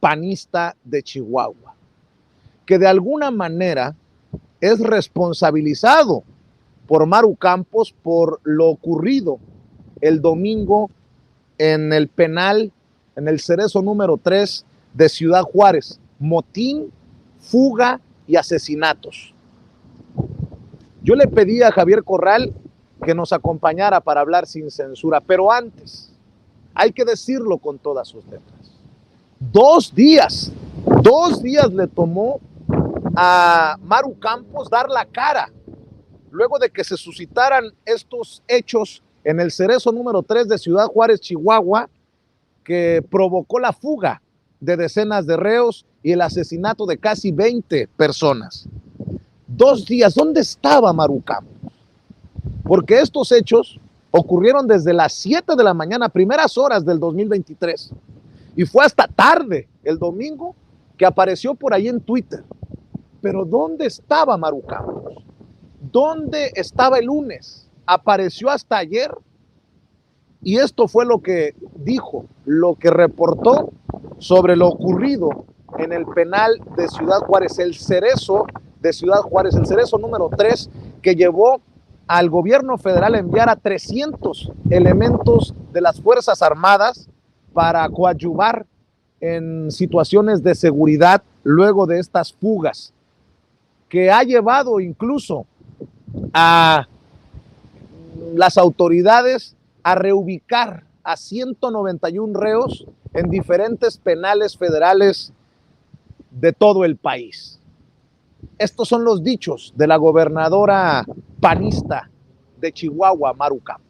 panista de Chihuahua, que de alguna manera es responsabilizado por Maru Campos por lo ocurrido el domingo en el penal, en el Cerezo número 3 de Ciudad Juárez. Motín, fuga y asesinatos. Yo le pedí a Javier Corral que nos acompañara para hablar sin censura, pero antes hay que decirlo con todas sus letras. 2 días le tomó a Maru Campos dar la cara luego de que se suscitaran estos hechos en el Cerezo número 3 de Ciudad Juárez, Chihuahua, que provocó la fuga de decenas de reos y el asesinato de casi 20 personas. 2 días, ¿dónde estaba Maru Campos? Porque estos hechos ocurrieron desde las 7 de la mañana, primeras horas del 2023, y fue hasta tarde, el domingo, que apareció por ahí en Twitter. Pero ¿dónde estaba Maru Campos? ¿Dónde estaba el lunes? Apareció hasta ayer, y esto fue lo que dijo, lo que reportó sobre lo ocurrido en el penal de Ciudad Juárez, el Cerezo de Ciudad Juárez, el Cerezo número 3, que llevó al gobierno federal a enviar a 300 elementos de las Fuerzas Armadas para coadyuvar en situaciones de seguridad luego de estas fugas, que ha llevado incluso a las autoridades a reubicar a 191 reos en diferentes penales federales de todo el país. Estos son los dichos de la gobernadora panista de Chihuahua, Maru Campos.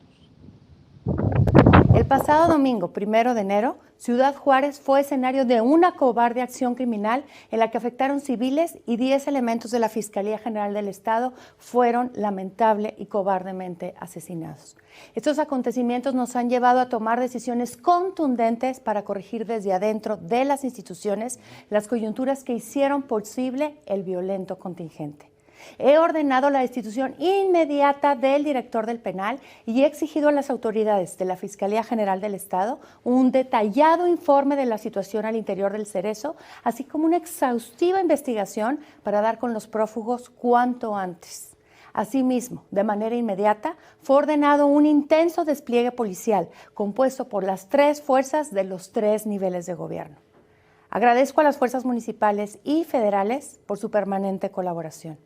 El pasado domingo, 1 de enero, Ciudad Juárez fue escenario de una cobarde acción criminal en la que afectaron civiles y 10 elementos de la Fiscalía General del Estado fueron lamentable y cobardemente asesinados. Estos acontecimientos nos han llevado a tomar decisiones contundentes para corregir desde adentro de las instituciones las coyunturas que hicieron posible el violento contingente. He ordenado la destitución inmediata del director del penal y he exigido a las autoridades de la Fiscalía General del Estado un detallado informe de la situación al interior del Cerezo, así como una exhaustiva investigación para dar con los prófugos cuanto antes. Asimismo, de manera inmediata, fue ordenado un intenso despliegue policial compuesto por las 3 fuerzas de los 3 niveles de gobierno. Agradezco a las fuerzas municipales y federales por su permanente colaboración.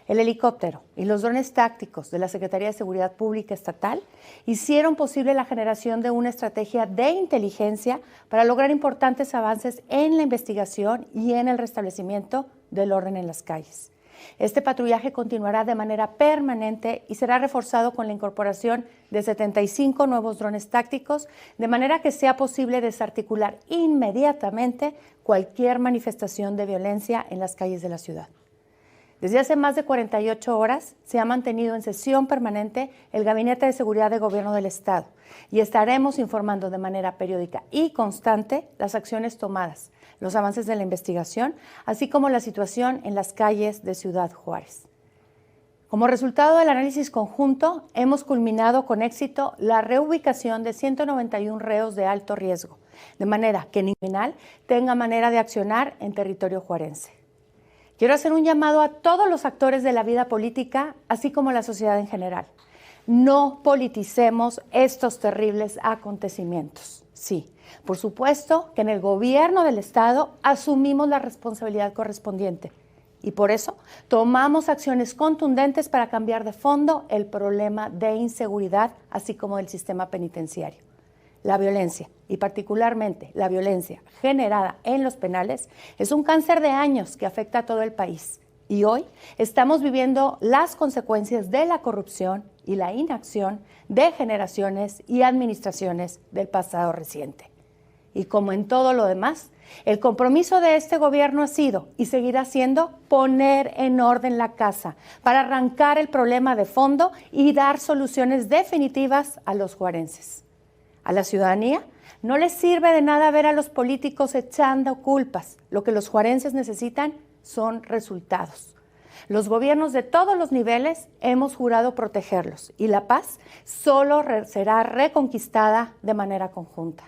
El helicóptero y los drones tácticos de la Secretaría de Seguridad Pública Estatal hicieron posible la generación de una estrategia de inteligencia para lograr importantes avances en la investigación y en el restablecimiento del orden en las calles. Este patrullaje continuará de manera permanente y será reforzado con la incorporación de 75 nuevos drones tácticos, de manera que sea posible desarticular inmediatamente cualquier manifestación de violencia en las calles de la ciudad. Desde hace más de 48 horas se ha mantenido en sesión permanente el Gabinete de Seguridad de Gobierno del Estado y estaremos informando de manera periódica y constante las acciones tomadas, los avances de la investigación, así como la situación en las calles de Ciudad Juárez. Como resultado del análisis conjunto, hemos culminado con éxito la reubicación de 191 reos de alto riesgo, de manera que ningún criminal tenga manera de accionar en territorio juarense. Quiero hacer un llamado a todos los actores de la vida política, así como la sociedad en general. No politicemos estos terribles acontecimientos. Sí, por supuesto que en el gobierno del Estado asumimos la responsabilidad correspondiente y por eso tomamos acciones contundentes para cambiar de fondo el problema de inseguridad, así como del sistema penitenciario. La violencia, y particularmente la violencia generada en los penales, es un cáncer de años que afecta a todo el país. Y hoy estamos viviendo las consecuencias de la corrupción y la inacción de generaciones y administraciones del pasado reciente. Y como en todo lo demás, el compromiso de este gobierno ha sido y seguirá siendo poner en orden la casa para arrancar el problema de fondo y dar soluciones definitivas a los juarenses. A la ciudadanía no les sirve de nada ver a los políticos echando culpas. Lo que los juarenses necesitan son resultados. Los gobiernos de todos los niveles hemos jurado protegerlos y la paz solo será reconquistada de manera conjunta.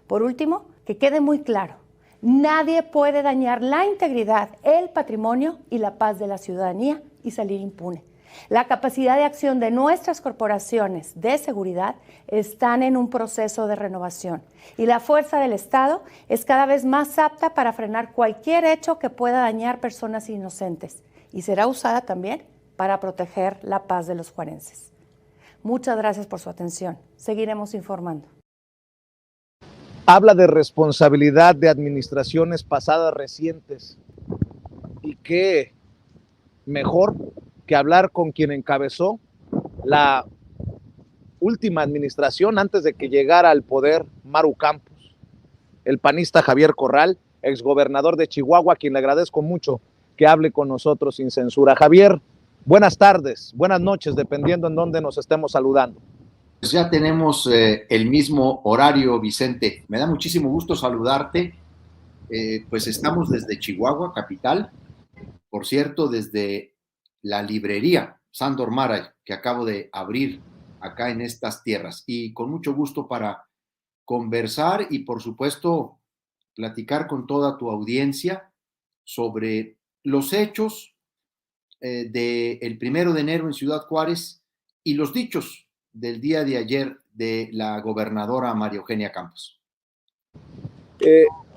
Por último, que quede muy claro, Nadie puede dañar la integridad, el patrimonio y la paz de la ciudadanía y salir impune. La capacidad de acción de nuestras corporaciones de seguridad están en un proceso de renovación y la fuerza del Estado es cada vez más apta para frenar cualquier hecho que pueda dañar personas inocentes y será usada también para proteger la paz de los juarenses. Muchas gracias por su atención. Seguiremos informando. Habla de responsabilidad de administraciones pasadas recientes y qué mejor que hablar con quien encabezó la última administración antes de que llegara al poder Maru Campos, el panista Javier Corral, exgobernador de Chihuahua, a quien le agradezco mucho que hable con nosotros sin censura. Javier, buenas tardes, buenas noches, dependiendo en dónde nos estemos saludando. Pues ya tenemos el mismo horario, Vicente. Me da muchísimo gusto saludarte. Pues estamos desde Chihuahua, capital. Por cierto, desde la librería Sándor Máray, que acabo de abrir acá en estas tierras. Y con mucho gusto para conversar y, por supuesto, platicar con toda tu audiencia sobre los hechos del 1 de enero en Ciudad Juárez y los dichos del día de ayer de la gobernadora María Eugenia Campos.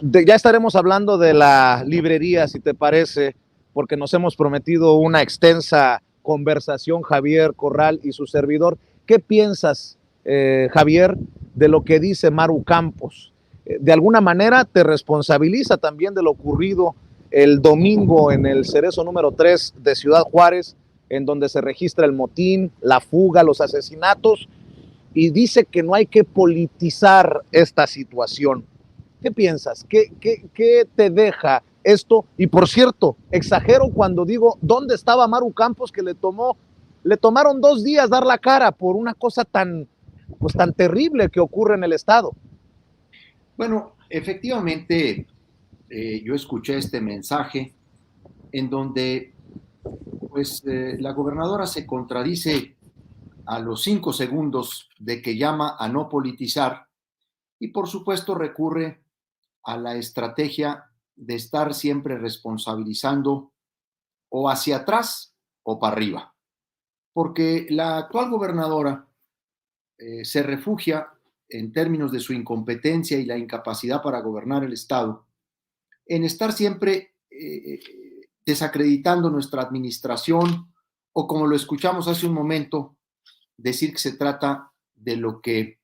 Ya estaremos hablando de la librería, si te parece, porque nos hemos prometido una extensa conversación, Javier Corral y su servidor. ¿Qué piensas, Javier, de lo que dice Maru Campos? De alguna manera te responsabiliza también de lo ocurrido el domingo en el Cerezo número 3 de Ciudad Juárez, en donde se registra el motín, la fuga, los asesinatos, y dice que no hay que politizar esta situación. ¿Qué piensas? ¿Qué te deja esto? Y por cierto, exagero cuando digo, ¿dónde estaba Maru Campos, que le tomaron 2 días dar la cara por una cosa tan terrible que ocurre en el estado? Bueno, efectivamente, yo escuché este mensaje en donde pues la gobernadora se contradice a los 5 segundos de que llama a no politizar y por supuesto recurre a la estrategia de estar siempre responsabilizando o hacia atrás o para arriba, porque la actual gobernadora se refugia en términos de su incompetencia y la incapacidad para gobernar el Estado en estar siempre desacreditando nuestra administración o, como lo escuchamos hace un momento, decir que se trata de lo que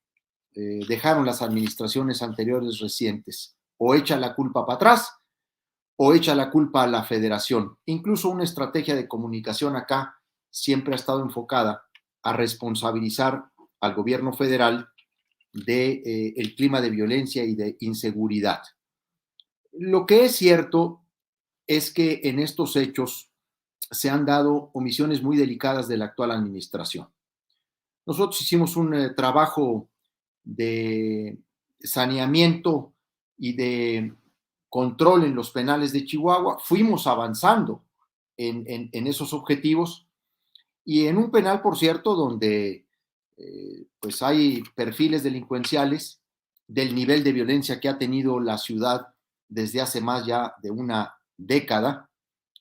dejaron las administraciones anteriores recientes. O echa la culpa para atrás o echa la culpa a la federación. Incluso una estrategia de comunicación acá siempre ha estado enfocada a responsabilizar al gobierno federal de el clima de violencia y de inseguridad. Lo que es cierto es que en estos hechos se han dado omisiones muy delicadas de la actual administración. Nosotros hicimos un trabajo de saneamiento y de control en los penales de Chihuahua. Fuimos avanzando en esos objetivos y en un penal, por cierto, donde pues hay perfiles delincuenciales del nivel de violencia que ha tenido la ciudad desde hace más ya de una década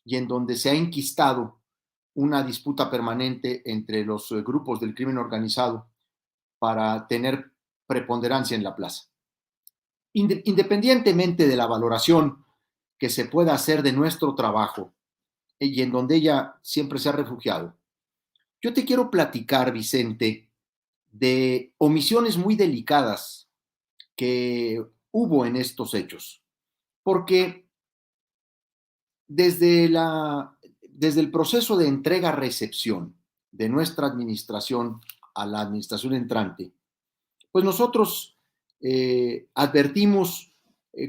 y en donde se ha enquistado una disputa permanente entre los grupos del crimen organizado para tener preponderancia en la plaza. Independientemente de la valoración que se pueda hacer de nuestro trabajo y en donde ella siempre se ha refugiado, yo te quiero platicar, Vicente, de omisiones muy delicadas que hubo en estos hechos, porque desde el proceso de entrega-recepción de nuestra administración a la administración entrante, pues nosotros advertimos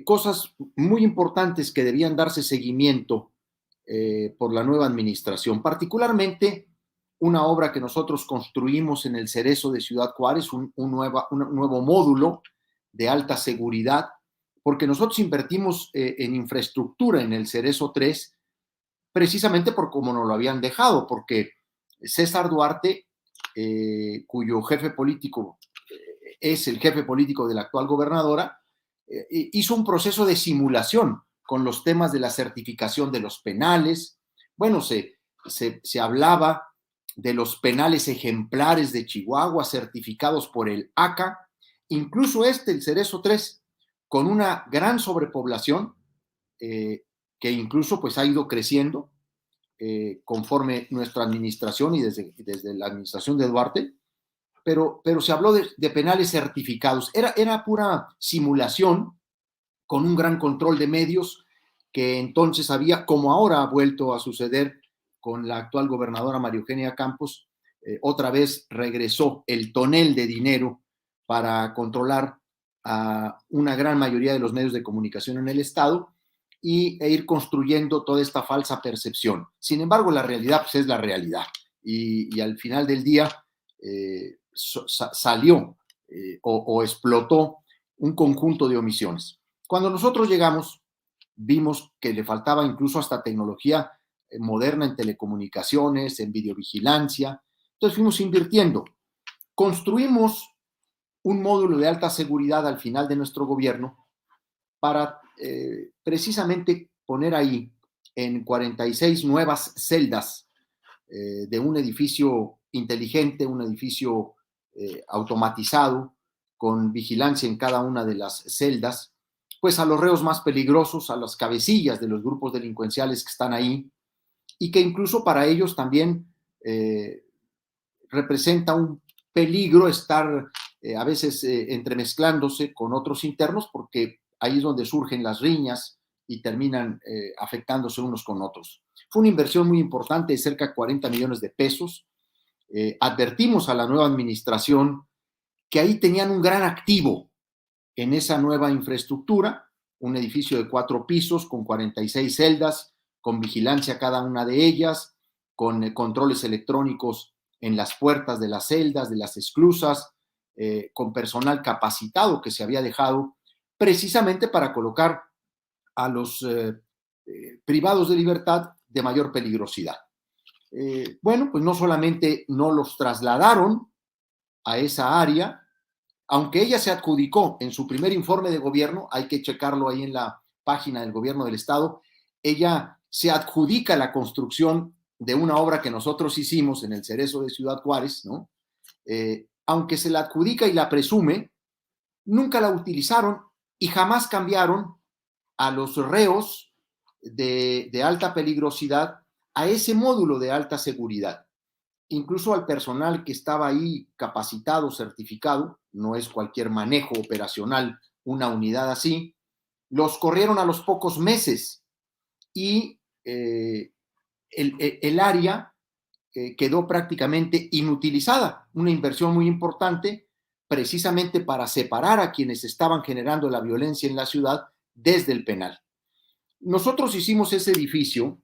cosas muy importantes que debían darse seguimiento por la nueva administración, particularmente una obra que nosotros construimos en el Cerezo de Ciudad Juárez, un nuevo módulo de alta seguridad, porque nosotros invertimos en infraestructura en el Cerezo 3, precisamente por cómo nos lo habían dejado, porque César Duarte, cuyo jefe político es el jefe político de la actual gobernadora, hizo un proceso de simulación con los temas de la certificación de los penales. Bueno, se hablaba de los penales ejemplares de Chihuahua certificados por el ACA, incluso el Cerezo 3, con una gran sobrepoblación que incluso pues ha ido creciendo conforme nuestra administración y desde la administración de Duarte, pero se habló de penales certificados. Era pura simulación con un gran control de medios que entonces había, como ahora ha vuelto a suceder con la actual gobernadora María Eugenia Campos, otra vez regresó el tonel de dinero para controlar a una gran mayoría de los medios de comunicación en el Estado e ir construyendo toda esta falsa percepción. Sin embargo, la realidad pues, es la realidad y al final del día salió o explotó un conjunto de omisiones. Cuando nosotros llegamos, vimos que le faltaba incluso hasta tecnología moderna en telecomunicaciones, en videovigilancia. Entonces fuimos invirtiendo. Construimos un módulo de alta seguridad al final de nuestro gobierno para precisamente poner ahí en 46 nuevas celdas de un edificio inteligente, un edificio automatizado, con vigilancia en cada una de las celdas, pues a los reos más peligrosos, a las cabecillas de los grupos delincuenciales que están ahí, y que incluso para ellos también representa un peligro estar a veces entremezclándose con otros internos, porque ahí es donde surgen las riñas y terminan afectándose unos con otros. Fue una inversión muy importante de cerca de 40 millones de pesos. Advertimos a la nueva administración que ahí tenían un gran activo en esa nueva infraestructura, un edificio de 4 pisos con 46 celdas, con vigilancia cada una de ellas, con controles electrónicos en las puertas de las celdas, de las esclusas, con personal capacitado que se había dejado precisamente para colocar a los privados de libertad de mayor peligrosidad. Bueno, pues no solamente no los trasladaron a esa área, aunque ella se adjudicó en su primer informe de gobierno, hay que checarlo ahí en la página del gobierno del estado, ella se adjudica la construcción de una obra que nosotros hicimos en el Cerezo de Ciudad Juárez, ¿no? Aunque se la adjudica y la presume, nunca la utilizaron y jamás cambiaron a los reos de alta peligrosidad a ese módulo de alta seguridad. Incluso al personal que estaba ahí capacitado, certificado, no es cualquier manejo operacional una unidad así, los corrieron a los pocos meses y el área quedó prácticamente inutilizada, una inversión muy importante precisamente para separar a quienes estaban generando la violencia en la ciudad desde el penal. Nosotros hicimos ese edificio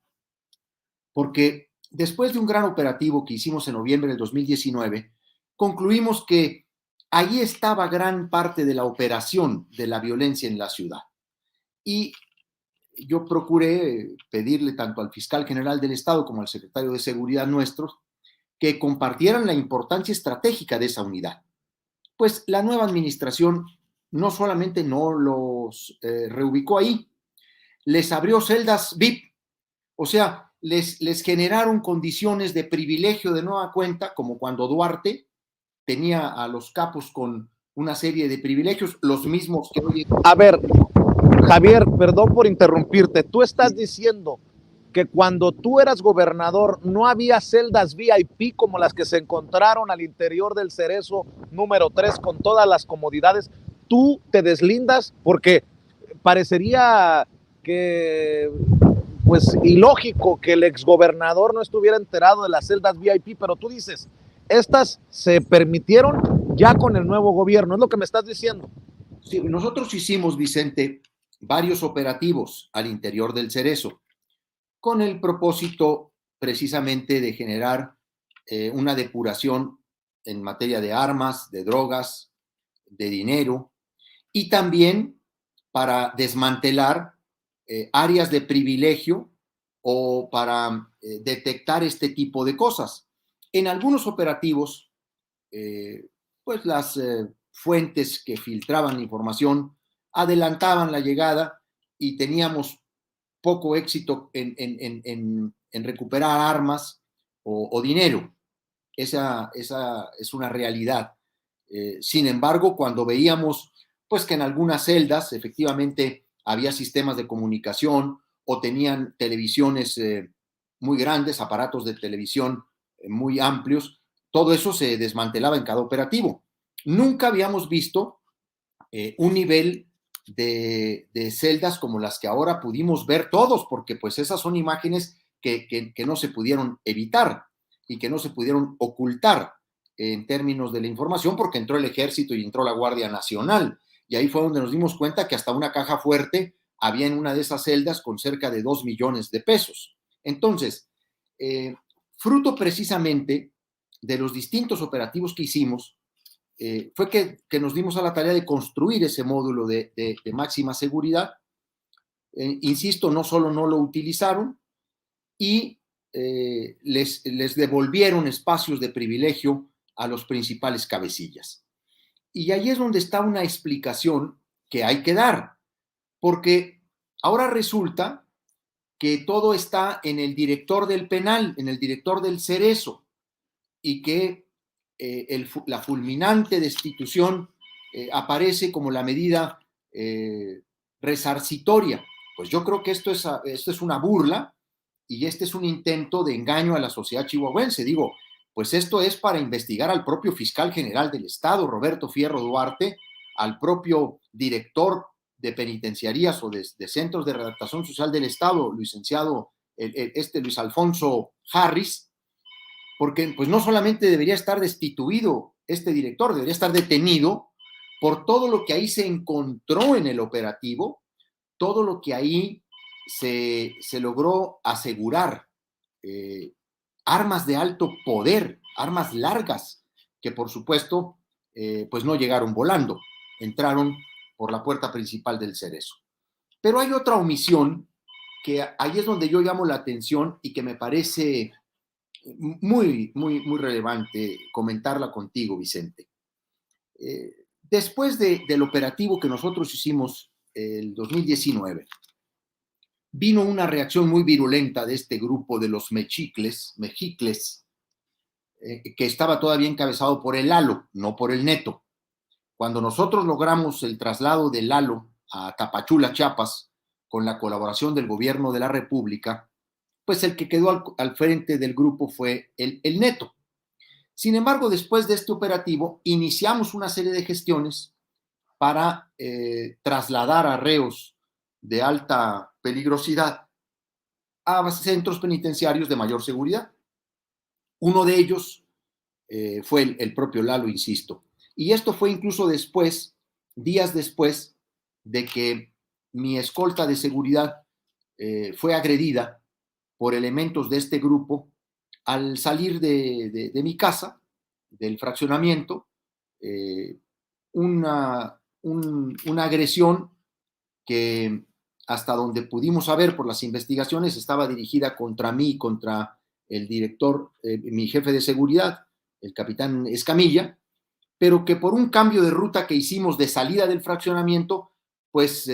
porque después de un gran operativo que hicimos en noviembre del 2019, concluimos que ahí estaba gran parte de la operación de la violencia en la ciudad. Y yo procuré pedirle tanto al fiscal general del Estado como al secretario de Seguridad nuestros que compartieran la importancia estratégica de esa unidad. Pues la nueva administración no solamente no los reubicó ahí, les abrió celdas VIP, o sea, les generaron condiciones de privilegio de nueva cuenta, como cuando Duarte tenía a los capos con una serie de privilegios, los mismos que hoy... A ver, Javier, perdón por interrumpirte. Tú estás diciendo que cuando tú eras gobernador no había celdas VIP como las que se encontraron al interior del Cerezo número 3 con todas las comodidades. Tú te deslindas porque parecería que pues ilógico que el exgobernador no estuviera enterado de las celdas VIP, pero tú dices, estas se permitieron ya con el nuevo gobierno, es lo que me estás diciendo. Sí, nosotros hicimos, Vicente, varios operativos al interior del Cerezo, con el propósito precisamente de generar una depuración en materia de armas, de drogas, de dinero, y también para desmantelar áreas de privilegio o para detectar este tipo de cosas. En algunos operativos, pues las fuentes que filtraban información adelantaban la llegada y teníamos poco éxito en recuperar armas o dinero. Esa es una realidad. Sin embargo, cuando veíamos pues que en algunas celdas efectivamente había sistemas de comunicación o tenían televisiones muy grandes, aparatos de televisión muy amplios, todo eso se desmantelaba en cada operativo. Nunca habíamos visto un nivel de celdas como las que ahora pudimos ver todos, porque pues esas son imágenes que no se pudieron evitar y que no se pudieron ocultar en términos de la información, porque entró el Ejército y entró la Guardia Nacional. Y ahí fue donde nos dimos cuenta que hasta una caja fuerte había en una de esas celdas con cerca de 2 millones de pesos. Entonces, fruto precisamente de los distintos operativos que hicimos, fue que nos dimos a la tarea de construir ese módulo de máxima seguridad. Insisto, no solo no lo utilizaron y les devolvieron espacios de privilegio a los principales cabecillas. Y ahí es donde está una explicación que hay que dar, porque ahora resulta que todo está en el director del penal, en el director del Cerezo, y que la fulminante destitución aparece como la medida resarcitoria. Pues yo creo que esto es una burla y este es un intento de engaño a la sociedad chihuahuense. Digo, pues esto es para investigar al propio fiscal general del Estado, Roberto Fierro Duarte, al propio director de penitenciarías o de centros de redactación social del Estado, licenciado Luis Alfonso Harris, porque pues no solamente debería estar destituido este director, debería estar detenido por todo lo que ahí se encontró en el operativo, todo lo que ahí se logró asegurar, armas de alto poder, armas largas, que por supuesto pues no llegaron volando, entraron por la puerta principal del Cerezo. Pero hay otra omisión que ahí es donde yo llamo la atención y que me parece muy relevante comentarla contigo, Vicente. Después del operativo que nosotros hicimos el 2019, vino una reacción muy virulenta de este grupo de los mexicles, que estaba todavía encabezado por el Lalo, no por el Neto. Cuando nosotros logramos el traslado del Lalo a Tapachula, Chiapas, con la colaboración del gobierno de la República, pues el que quedó al frente del grupo fue el Neto. Sin embargo, después de este operativo, iniciamos una serie de gestiones para trasladar a reos de alta peligrosidad a centros penitenciarios de mayor seguridad. Uno de ellos fue el propio Lalo, insisto. Y esto fue incluso después, días después de que mi escolta de seguridad fue agredida por elementos de este grupo al salir de mi casa, del fraccionamiento, una agresión que hasta donde pudimos saber por las investigaciones estaba dirigida contra mí, contra el director, mi jefe de seguridad, el capitán Escamilla, pero que por un cambio de ruta que hicimos de salida del fraccionamiento, pues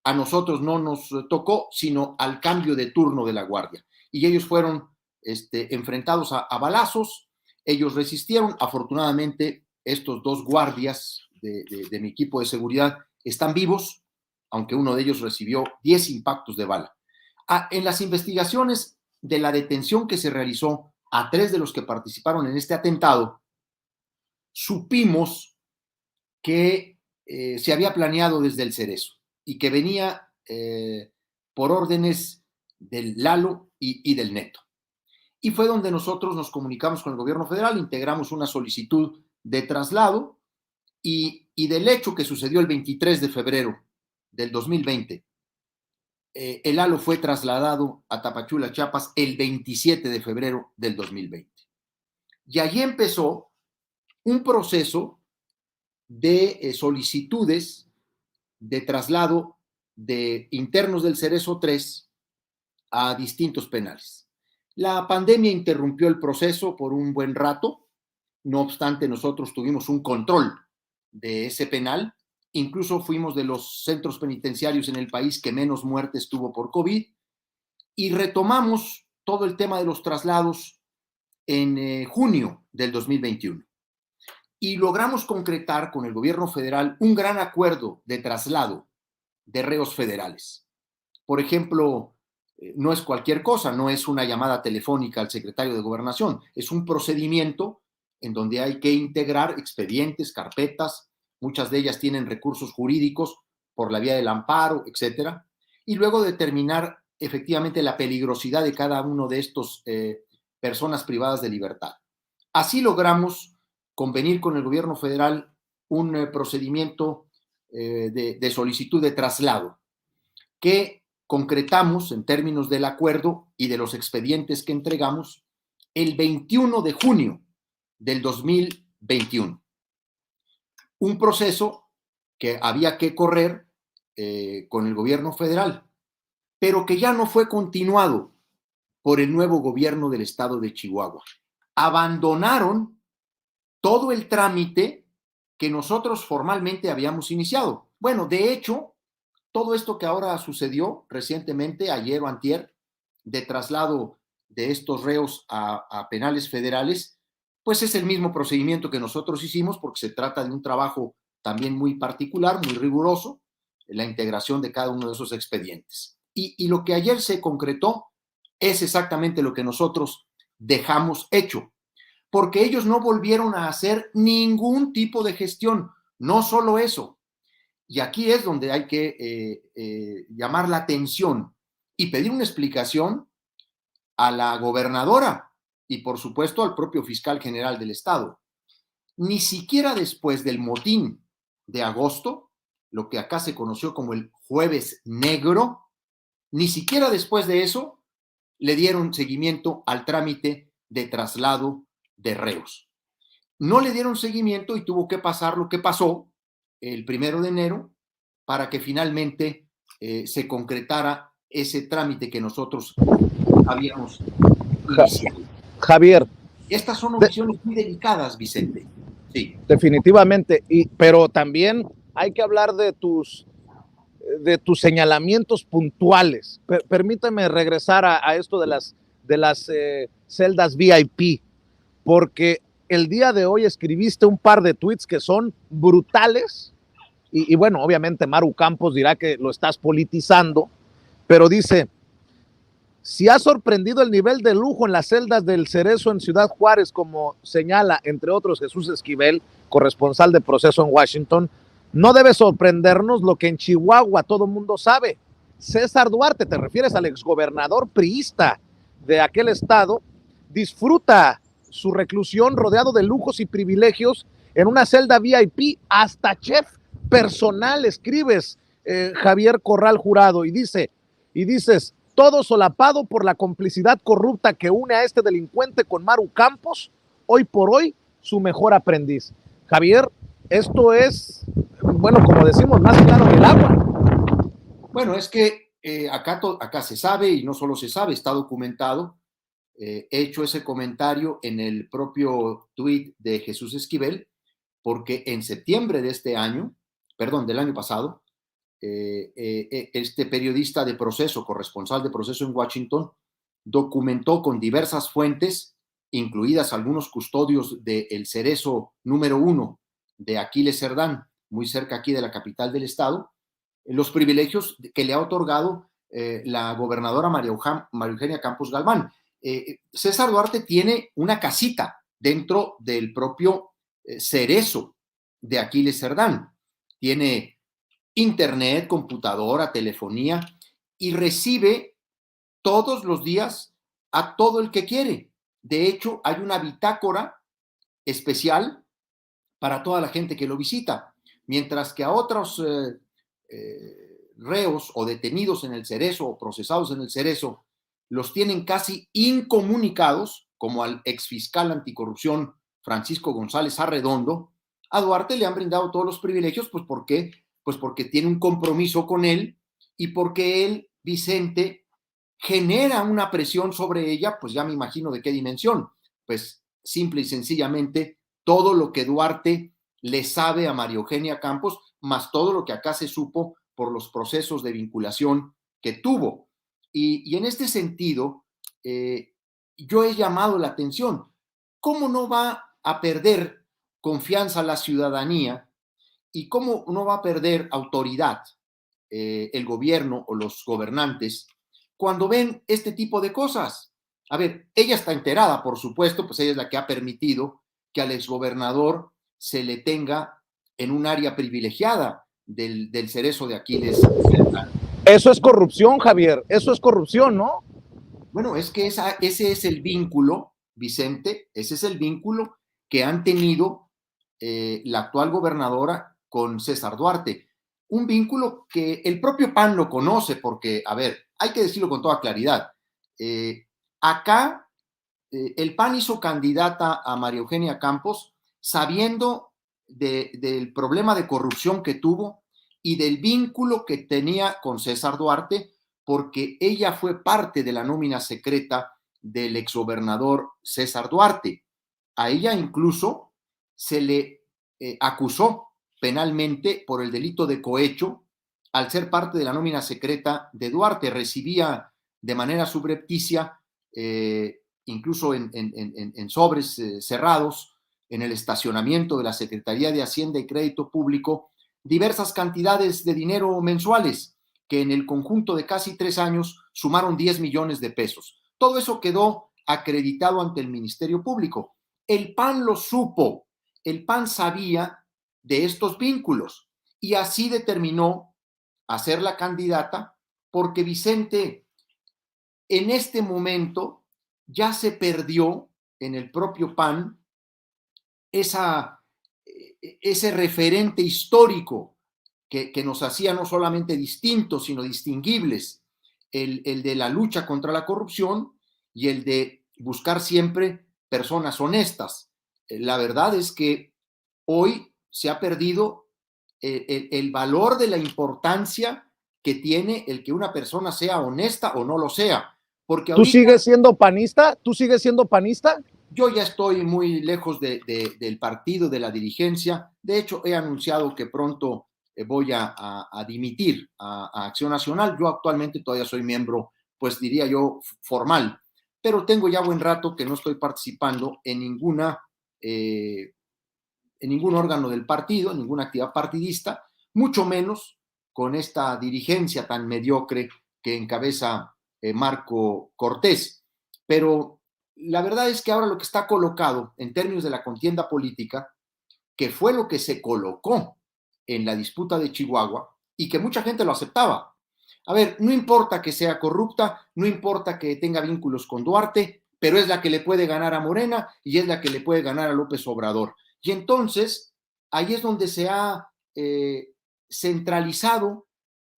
a nosotros no nos tocó, sino al cambio de turno de la guardia. Y ellos fueron enfrentados a balazos, ellos resistieron. Afortunadamente, estos dos guardias de mi equipo de seguridad están vivos, aunque uno de ellos recibió 10 impactos de bala. En las investigaciones de la detención que se realizó a 3 de los que participaron en este atentado, supimos que se había planeado desde el Cerezo y que venía por órdenes del Lalo y del Neto. Y fue donde nosotros nos comunicamos con el gobierno federal, integramos una solicitud de traslado y del hecho que sucedió el 23 de febrero del 2020, el Lalo fue trasladado a Tapachula, Chiapas, el 27 de febrero del 2020. Y allí empezó un proceso de solicitudes de traslado de internos del Cerezo 3 a distintos penales. La pandemia interrumpió el proceso por un buen rato, no obstante nosotros tuvimos un control de ese penal incluso fuimos de los centros penitenciarios en el país que menos muertes tuvo por COVID, y retomamos todo el tema de los traslados en junio del 2021. Y logramos concretar con el gobierno federal un gran acuerdo de traslado de reos federales. Por ejemplo, no es cualquier cosa, no es una llamada telefónica al secretario de Gobernación, es un procedimiento en donde hay que integrar expedientes, carpetas, muchas de ellas tienen recursos jurídicos por la vía del amparo, etcétera, y luego determinar efectivamente la peligrosidad de cada uno de estos personas privadas de libertad. Así logramos convenir con el gobierno federal un procedimiento de solicitud de traslado que concretamos en términos del acuerdo y de los expedientes que entregamos el 21 de junio del 2021. Un proceso que había que correr con el gobierno federal, pero que ya no fue continuado por el nuevo gobierno del estado de Chihuahua. Abandonaron todo el trámite que nosotros formalmente habíamos iniciado. Bueno, de hecho, todo esto que ahora sucedió recientemente, ayer o antier, de traslado de estos reos a penales federales, pues es el mismo procedimiento que nosotros hicimos, porque se trata de un trabajo también muy particular, muy riguroso, la integración de cada uno de esos expedientes. Y lo que ayer se concretó es exactamente lo que nosotros dejamos hecho, porque ellos no volvieron a hacer ningún tipo de gestión, no solo eso. Y aquí es donde hay que llamar la atención y pedir una explicación a la gobernadora y, por supuesto, al propio fiscal general del estado. Ni siquiera después del motín de agosto, lo que acá se conoció como el Jueves Negro, ni siquiera después de eso le dieron seguimiento al trámite de traslado de reos. No le dieron seguimiento y tuvo que pasar lo que pasó el 1 de enero para que finalmente se concretara ese trámite que nosotros habíamos iniciado. Javier. Estas son omisiones muy delicadas, Vicente. Sí. Definitivamente, pero también hay que hablar de tus señalamientos puntuales. Permíteme regresar a esto de las celdas VIP, porque el día de hoy escribiste un par de tweets que son brutales, y bueno, obviamente Maru Campos dirá que lo estás politizando, pero dice: si ha sorprendido el nivel de lujo en las celdas del Cerezo en Ciudad Juárez, como señala, entre otros, Jesús Esquivel, corresponsal de Proceso en Washington, no debe sorprendernos lo que en Chihuahua todo el mundo sabe. César Duarte, te refieres al exgobernador priista de aquel estado, disfruta su reclusión rodeado de lujos y privilegios en una celda VIP, hasta chef personal, escribes, Javier Corral Jurado, y dices, todo solapado por la complicidad corrupta que une a este delincuente con Maru Campos, hoy por hoy su mejor aprendiz. Javier, esto es, bueno, como decimos, más claro que el agua. Bueno, es que acá se sabe, y no solo se sabe, está documentado. He hecho ese comentario en el propio tuit de Jesús Esquivel, porque en septiembre de este año, del año pasado, este periodista de Proceso, corresponsal de Proceso en Washington, documentó con diversas fuentes, incluidas algunos custodios del Cerezo número 1 de Aquiles Cerdán, muy cerca aquí de la capital del estado, los privilegios que le ha otorgado la gobernadora María Eugenia Campos Galván. César Duarte tiene una casita dentro del propio Cerezo de Aquiles Cerdán. Tiene internet, computadora, telefonía, y recibe todos los días a todo el que quiere. De hecho, hay una bitácora especial para toda la gente que lo visita, mientras que a otros reos o detenidos en el Cerezo o procesados en el Cerezo los tienen casi incomunicados, como al exfiscal anticorrupción Francisco González Arredondo. A Duarte le han brindado todos los privilegios, pues porque tiene un compromiso con él y porque él, Vicente, genera una presión sobre ella, pues ya me imagino de qué dimensión. Pues simple y sencillamente todo lo que Duarte le sabe a María Eugenia Campos, más todo lo que acá se supo por los procesos de vinculación que tuvo. Y en este sentido, yo he llamado la atención. ¿Cómo no va a perder confianza la ciudadanía y cómo no va a perder autoridad el gobierno o los gobernantes cuando ven este tipo de cosas? A ver, ella está enterada, por supuesto, pues ella es la que ha permitido que al exgobernador se le tenga en un área privilegiada del cerezo de Aquiles. Eso es corrupción, Javier, eso es corrupción, ¿no? Bueno, es que ese es el vínculo, Vicente, ese es el vínculo que han tenido la actual gobernadora con César Duarte. Un vínculo que el propio PAN lo conoce porque, a ver, hay que decirlo con toda claridad. Acá el PAN hizo candidata a María Eugenia Campos sabiendo del problema de corrupción que tuvo y del vínculo que tenía con César Duarte, porque ella fue parte de la nómina secreta del exgobernador César Duarte. A ella incluso se le acusó penalmente por el delito de cohecho al ser parte de la nómina secreta de Duarte. Recibía de manera subrepticia, incluso en sobres cerrados, en el estacionamiento de la Secretaría de Hacienda y Crédito Público, diversas cantidades de dinero mensuales que en el conjunto de casi 3 años sumaron 10 millones de pesos. Todo eso quedó acreditado ante el Ministerio Público. El PAN lo supo, el PAN sabía de estos vínculos y así determinó hacerla candidata porque, Vicente, en este momento ya se perdió en el propio PAN ese referente histórico que nos hacía no solamente distintos, sino distinguibles, el de la lucha contra la corrupción y el de buscar siempre personas honestas. La verdad es que hoy se ha perdido el valor de la importancia que tiene el que una persona sea honesta o no lo sea. Porque ¿Tú sigues siendo panista? ¿Tú sigues siendo panista? Yo ya estoy muy lejos del partido, de la dirigencia. De hecho, he anunciado que pronto voy a dimitir a Acción Nacional. Yo actualmente todavía soy miembro, pues diría yo, formal, pero tengo ya buen rato que no estoy participando en ningún órgano del partido, en ninguna actividad partidista, mucho menos con esta dirigencia tan mediocre que encabeza Marco Cortés. Pero la verdad es que ahora lo que está colocado en términos de la contienda política, que fue lo que se colocó en la disputa de Chihuahua y que mucha gente lo aceptaba. A ver, no importa que sea corrupta, no importa que tenga vínculos con Duarte, pero es la que le puede ganar a Morena y es la que le puede ganar a López Obrador. Y entonces, ahí es donde se ha centralizado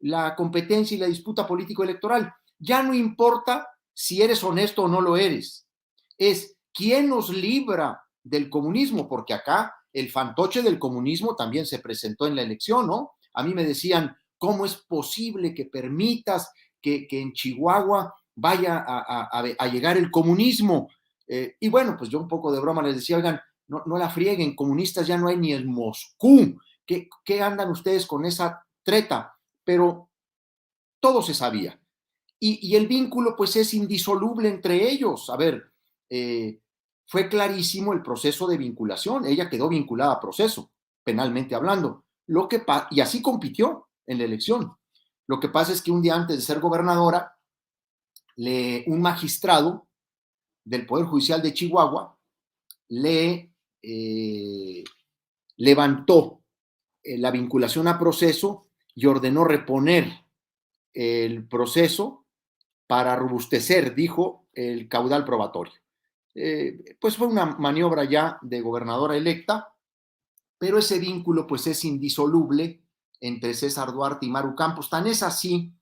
la competencia y la disputa político-electoral. Ya no importa si eres honesto o no lo eres. Es quién nos libra del comunismo, porque acá el fantoche del comunismo también se presentó en la elección, ¿no? A mí me decían, ¿cómo es posible que permitas que en Chihuahua vaya a llegar el comunismo? Y bueno, pues yo un poco de broma les decía, oigan, no la frieguen, comunistas ya no hay ni en Moscú. ¿Qué andan ustedes con esa treta? Pero todo se sabía. Y el vínculo pues es indisoluble entre ellos. A ver, fue clarísimo el proceso de vinculación. Ella quedó vinculada a proceso, penalmente hablando. Y así compitió en la elección. Lo que pasa es que un día antes de ser gobernadora, un magistrado del Poder Judicial de Chihuahua le levantó la vinculación a proceso y ordenó reponer el proceso para robustecer, dijo, el caudal probatorio. Pues fue una maniobra ya de gobernadora electa, pero ese vínculo pues es indisoluble entre César Duarte y Maru Campos. Tan es así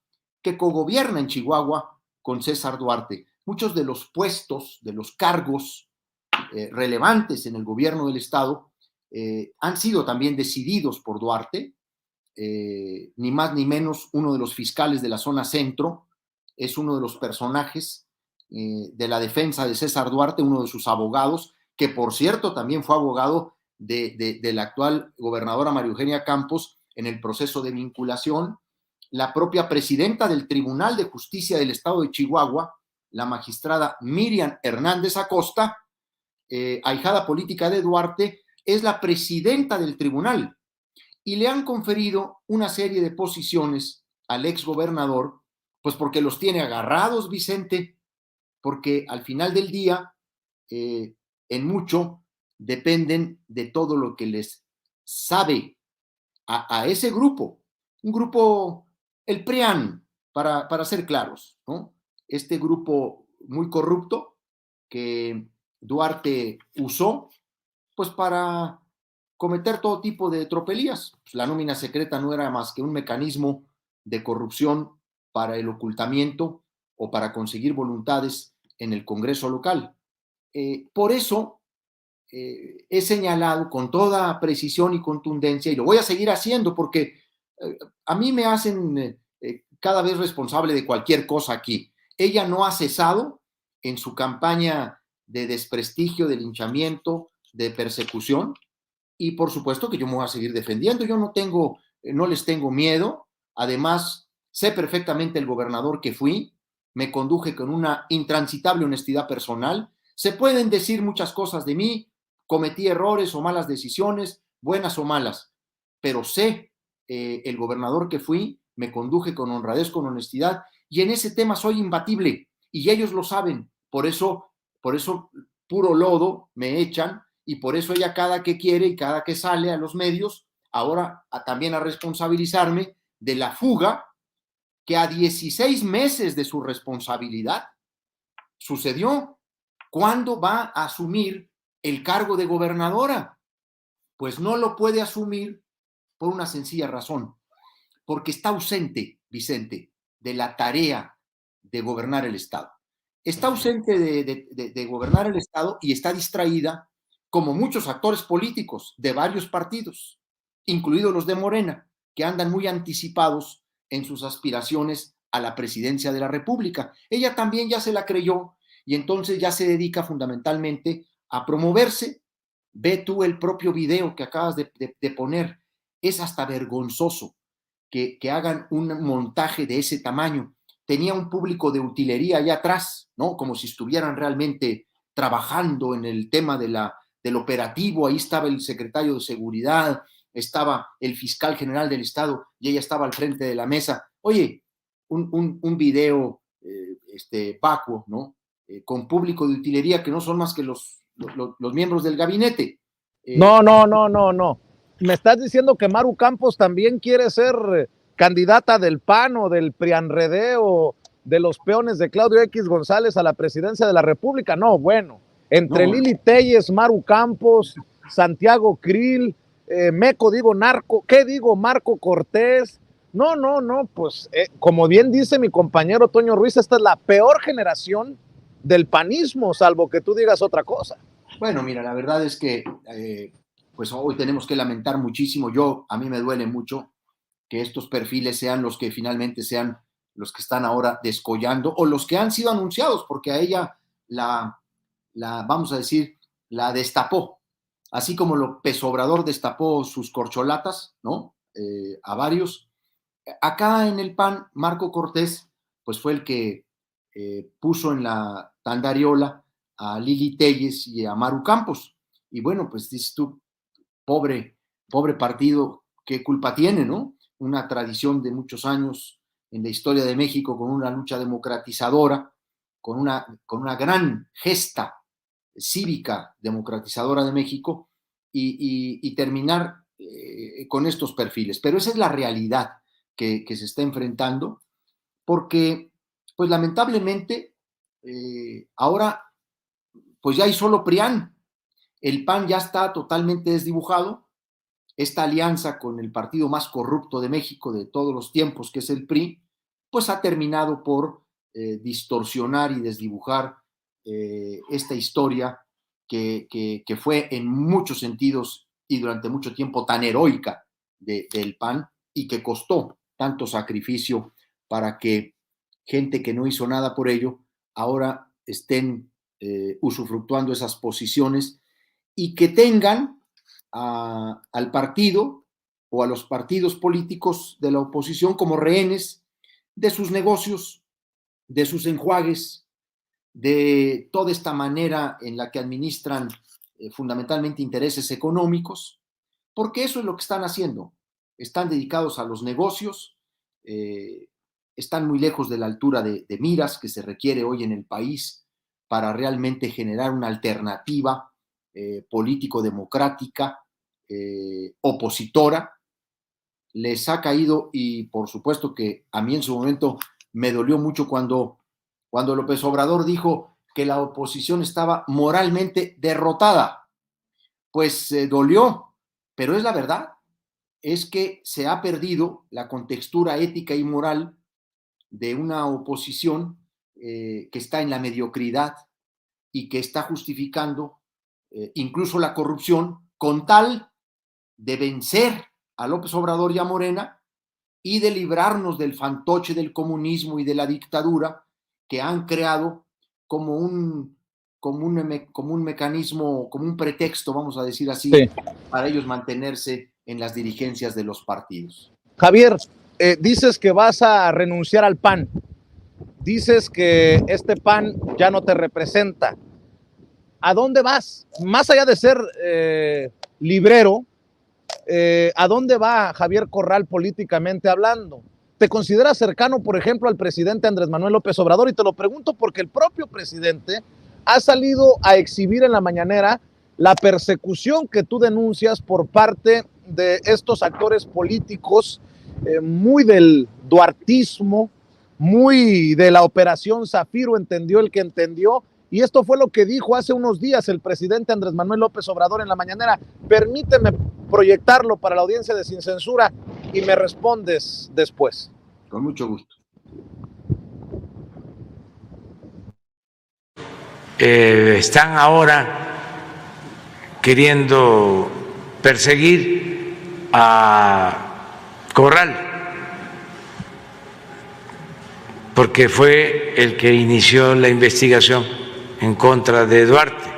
que cogobierna en Chihuahua con César Duarte. Muchos de los puestos, de los cargos relevantes en el gobierno del estado han sido también decididos por Duarte. Ni más ni menos, uno de los fiscales de la zona centro es uno de los personajes de la defensa de César Duarte, uno de sus abogados, que por cierto también fue abogado de la actual gobernadora María Eugenia Campos en el proceso de vinculación. La propia presidenta del Tribunal de Justicia del Estado de Chihuahua, la magistrada Miriam Hernández Acosta, ahijada política de Duarte, es la presidenta del tribunal y le han conferido una serie de posiciones al exgobernador, pues porque los tiene agarrados, Vicente, porque al final del día, en mucho, dependen de todo lo que les sabe a ese grupo, un grupo, el PRIAN, para ser claros, ¿no? Este grupo muy corrupto que Duarte usó, pues para cometer todo tipo de tropelías. Pues la nómina secreta no era más que un mecanismo de corrupción para el ocultamiento o para conseguir voluntades en el Congreso local. Por eso he señalado con toda precisión y contundencia, y lo voy a seguir haciendo porque a mí me hacen cada vez responsable de cualquier cosa aquí. Ella no ha cesado en su campaña de desprestigio, de linchamiento, de persecución, y por supuesto que yo me voy a seguir defendiendo. Yo no les tengo miedo. Además, sé perfectamente el gobernador que fui, me conduje con una intransitable honestidad personal. Se pueden decir muchas cosas de mí, cometí errores o malas decisiones, buenas o malas, pero sé el gobernador que fui, me conduje con honradez, con honestidad, y en ese tema soy imbatible, y ellos lo saben. Por eso puro lodo me echan, y por eso ella cada que quiere y cada que sale a los medios, ahora también a responsabilizarme de la fuga que a 16 meses de su responsabilidad sucedió. ¿Cuándo va a asumir el cargo de gobernadora? Pues no lo puede asumir por una sencilla razón, porque está ausente, Vicente, de la tarea de gobernar el Estado. Está ausente de gobernar el Estado y está distraída, como muchos actores políticos de varios partidos, incluidos los de Morena, que andan muy anticipados en sus aspiraciones a la presidencia de la República. Ella también ya se la creyó y entonces ya se dedica fundamentalmente a promoverse. Ve tú el propio video que acabas de poner. Es hasta vergonzoso que hagan un montaje de ese tamaño. Tenía un público de utilería allá atrás, ¿no? Como si estuvieran realmente trabajando en el tema del operativo. Ahí estaba el secretario de Seguridad, estaba el fiscal general del Estado y ella estaba al frente de la mesa. Oye, un video vacuo, ¿no? Con público de utilería que no son más que los miembros del gabinete. No. Me estás diciendo que Maru Campos también quiere ser candidata del PAN o del PRIANREDE de los peones de Claudio X González a la presidencia de la República. No, bueno, entre no. Lili Telles, Maru Campos, Santiago Krill, Marco Cortés. No, pues como bien dice mi compañero Toño Ruiz, esta es la peor generación del panismo, salvo que tú digas otra cosa. Bueno, mira, la verdad es que pues hoy tenemos que lamentar muchísimo. A mí me duele mucho que estos perfiles sean los que finalmente sean los que están ahora descollando o los que han sido anunciados, porque a ella vamos a decir, la destapó. Así como López Obrador destapó sus corcholatas, ¿no? A varios. Acá en el PAN, Marco Cortés, pues fue el que puso en la tandariola a Lili Telles y a Maru Campos. Y bueno, pues dices tú, pobre partido, ¿qué culpa tiene, no? Una tradición de muchos años en la historia de México con una lucha democratizadora, con una gran gesta cívica democratizadora de México y terminar con estos perfiles. Pero esa es la realidad que se está enfrentando, porque pues lamentablemente ahora pues ya hay solo PRIAN. El PAN ya está totalmente desdibujado. Esta alianza con el partido más corrupto de México de todos los tiempos, que es el PRI, pues ha terminado por distorsionar y desdibujar esta historia que fue en muchos sentidos y durante mucho tiempo tan heroica del PAN y que costó tanto sacrificio para que gente que no hizo nada por ello ahora estén usufructuando esas posiciones y que tengan al partido o a los partidos políticos de la oposición como rehenes de sus negocios, de sus enjuagues, de toda esta manera en la que administran fundamentalmente intereses económicos, porque eso es lo que están haciendo. Están dedicados a los negocios, están muy lejos de la altura de miras que se requiere hoy en el país para realmente generar una alternativa político-democrática, opositora. Les ha caído, y por supuesto que a mí en su momento me dolió mucho cuando López Obrador dijo que la oposición estaba moralmente derrotada. Pues dolió, pero es la verdad. Es que se ha perdido la contextura ética y moral de una oposición que está en la mediocridad y que está justificando incluso la corrupción con tal de vencer a López Obrador y a Morena y de librarnos del fantoche del comunismo y de la dictadura que han creado como un mecanismo, como un pretexto, vamos a decir así, sí, para ellos mantenerse en las dirigencias de los partidos. Javier, dices que vas a renunciar al PAN, dices que este PAN ya no te representa. ¿A dónde vas? Más allá de ser librero, ¿a dónde va Javier Corral políticamente hablando? ¿Te consideras cercano, por ejemplo, al presidente Andrés Manuel López Obrador? Y te lo pregunto porque el propio presidente ha salido a exhibir en la mañanera la persecución que tú denuncias por parte de estos actores políticos, muy del duartismo, muy de la operación Zafiro, entendió el que entendió. Y esto fue lo que dijo hace unos días el presidente Andrés Manuel López Obrador en la mañanera. Permíteme proyectarlo para la audiencia de Sin Censura y me respondes después. Con mucho gusto. Están ahora queriendo perseguir a Corral porque fue el que inició la investigación en contra de Duarte.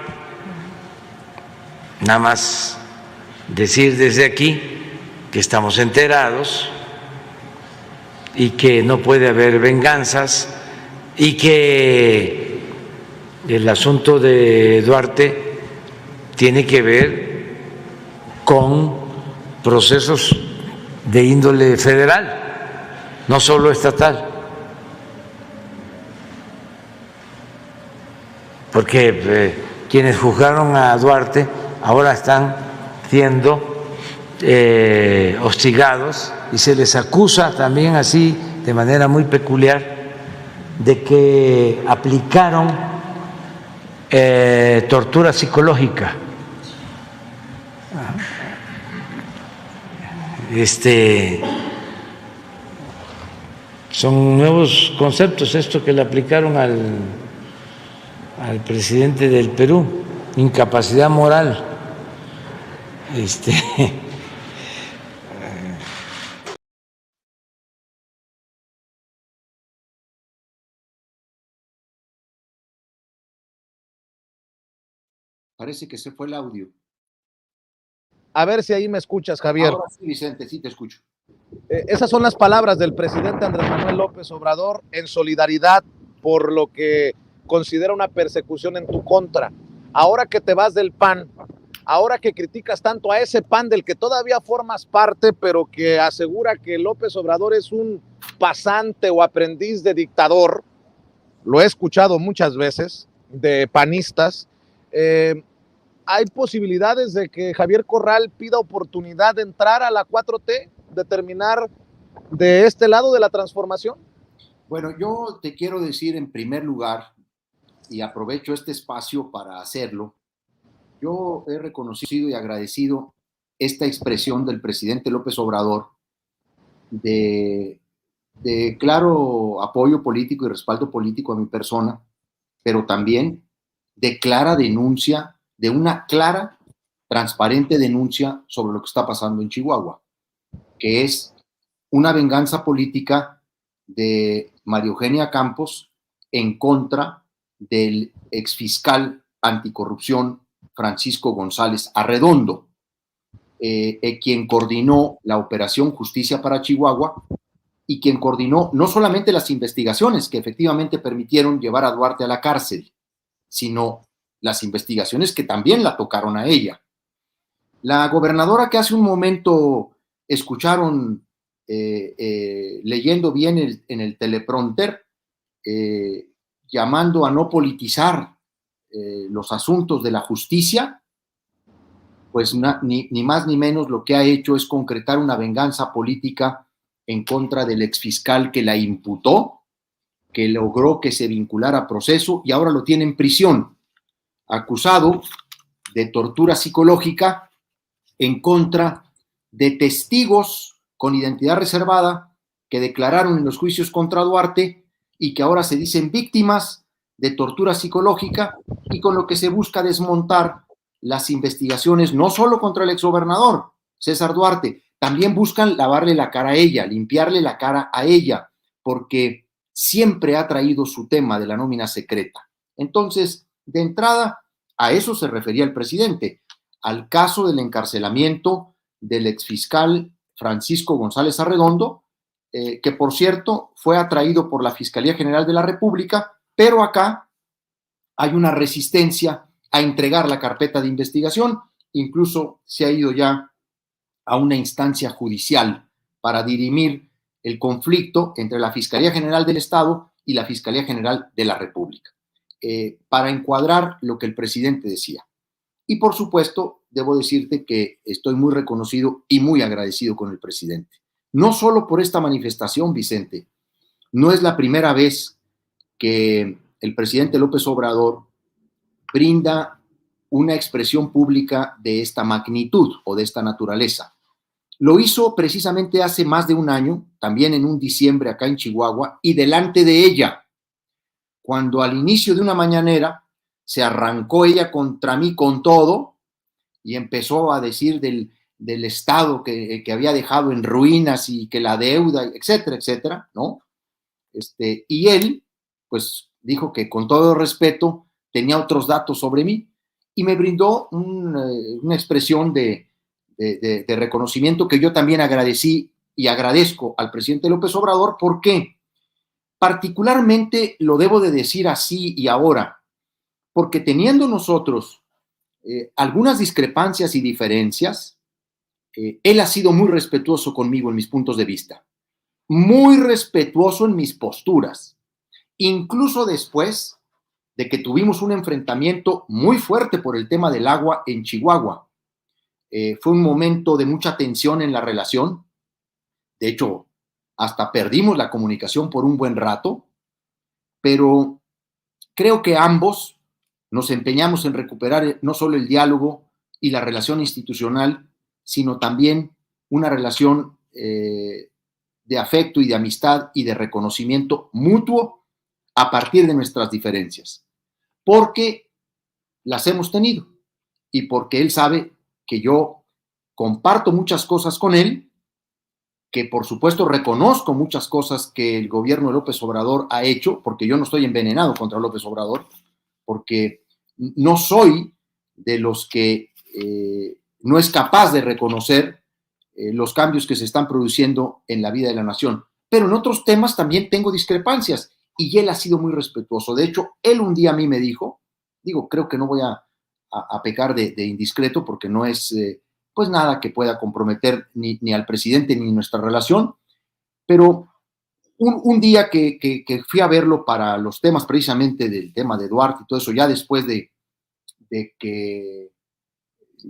Nada más decir desde aquí que estamos enterados y que no puede haber venganzas y que el asunto de Duarte tiene que ver con procesos de índole federal, no solo estatal. Porque quienes juzgaron a Duarte ahora están siendo hostigados y se les acusa también así de manera muy peculiar de que aplicaron tortura psicológica. Son nuevos conceptos esto que le aplicaron al presidente del Perú, incapacidad moral. Parece que se fue el audio. A ver si ahí me escuchas, Javier. Ahora sí, Vicente, sí te escucho. Esas son las palabras del presidente Andrés Manuel López Obrador en solidaridad por lo que considera una persecución en tu contra. Ahora que te vas del PAN, ahora que criticas tanto a ese PAN del que todavía formas parte, pero que asegura que López Obrador es un pasante o aprendiz de dictador, lo he escuchado muchas veces de panistas, ¿hay posibilidades de que Javier Corral pida oportunidad de entrar a la 4T, de terminar de este lado de la transformación? Bueno, yo te quiero decir en primer lugar, y aprovecho este espacio para hacerlo, yo he reconocido y agradecido esta expresión del presidente López Obrador de claro apoyo político y respaldo político a mi persona, pero también de clara denuncia, de una clara, transparente denuncia sobre lo que está pasando en Chihuahua, que es una venganza política de María Eugenia Campos en contra del exfiscal anticorrupción Francisco González Arredondo. quien coordinó la Operación Justicia para Chihuahua y quien coordinó no solamente las investigaciones que efectivamente permitieron llevar a Duarte a la cárcel, sino las investigaciones que también la tocaron a ella. La gobernadora que hace un momento escucharon leyendo bien en el teleprompter, llamando a no politizar los asuntos de la justicia, pues ni más ni menos lo que ha hecho es concretar una venganza política en contra del exfiscal que la imputó, que logró que se vinculara a proceso y ahora lo tiene en prisión, acusado de tortura psicológica en contra de testigos con identidad reservada que declararon en los juicios contra Duarte y que ahora se dicen víctimas de tortura psicológica, y con lo que se busca desmontar las investigaciones no solo contra el exgobernador César Duarte, también buscan lavarle la cara a ella, limpiarle la cara a ella, porque siempre ha traído su tema de la nómina secreta. Entonces, de entrada, a eso se refería el presidente, al caso del encarcelamiento del exfiscal Francisco González Arredondo, que por cierto fue atraído por la Fiscalía General de la República, pero acá hay una resistencia a entregar la carpeta de investigación, incluso se ha ido ya a una instancia judicial para dirimir el conflicto entre la Fiscalía General del Estado y la Fiscalía General de la República, para encuadrar lo que el presidente decía. Y por supuesto, debo decirte que estoy muy reconocido y muy agradecido con el presidente. No solo por esta manifestación, Vicente, no es la primera vez que el presidente López Obrador brinda una expresión pública de esta magnitud o de esta naturaleza. Lo hizo precisamente hace más de un año, también en un diciembre acá en Chihuahua, y delante de ella, cuando al inicio de una mañanera se arrancó ella contra mí con todo y empezó a decir del Estado que había dejado en ruinas y que la deuda, etcétera, etcétera, ¿no? Y él, pues, dijo que con todo respeto tenía otros datos sobre mí y me brindó una expresión de reconocimiento que yo también agradecí y agradezco al presidente López Obrador. ¿Por qué? Particularmente lo debo de decir así y ahora, porque teniendo nosotros algunas discrepancias y diferencias, él ha sido muy respetuoso conmigo en mis puntos de vista, muy respetuoso en mis posturas, incluso después de que tuvimos un enfrentamiento muy fuerte por el tema del agua en Chihuahua. Fue un momento de mucha tensión en la relación. De hecho, hasta perdimos la comunicación por un buen rato, pero creo que ambos nos empeñamos en recuperar no solo el diálogo y la relación institucional, sino también una relación de afecto y de amistad y de reconocimiento mutuo a partir de nuestras diferencias, porque las hemos tenido y porque él sabe que yo comparto muchas cosas con él, que por supuesto reconozco muchas cosas que el gobierno de López Obrador ha hecho, porque yo no estoy envenenado contra López Obrador, porque no soy de los que no es capaz de reconocer los cambios que se están produciendo en la vida de la nación. Pero en otros temas también tengo discrepancias y él ha sido muy respetuoso. De hecho, él un día a mí me dijo, creo que no voy a pecar de indiscreto porque no es pues nada que pueda comprometer ni al presidente ni nuestra relación, pero un día que fui a verlo para los temas precisamente del tema de Duarte y todo eso, ya después de que,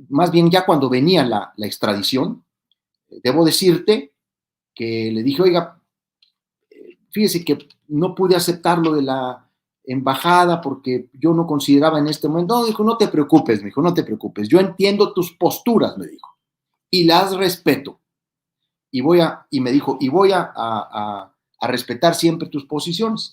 más bien ya cuando venía la extradición, debo decirte que le dije, oiga, fíjese que no pude aceptar lo de la embajada porque yo no consideraba en este momento. No, dijo, no te preocupes, me dijo, no te preocupes, yo entiendo tus posturas, me dijo, y las respeto. Y me dijo, y voy a respetar siempre tus posiciones.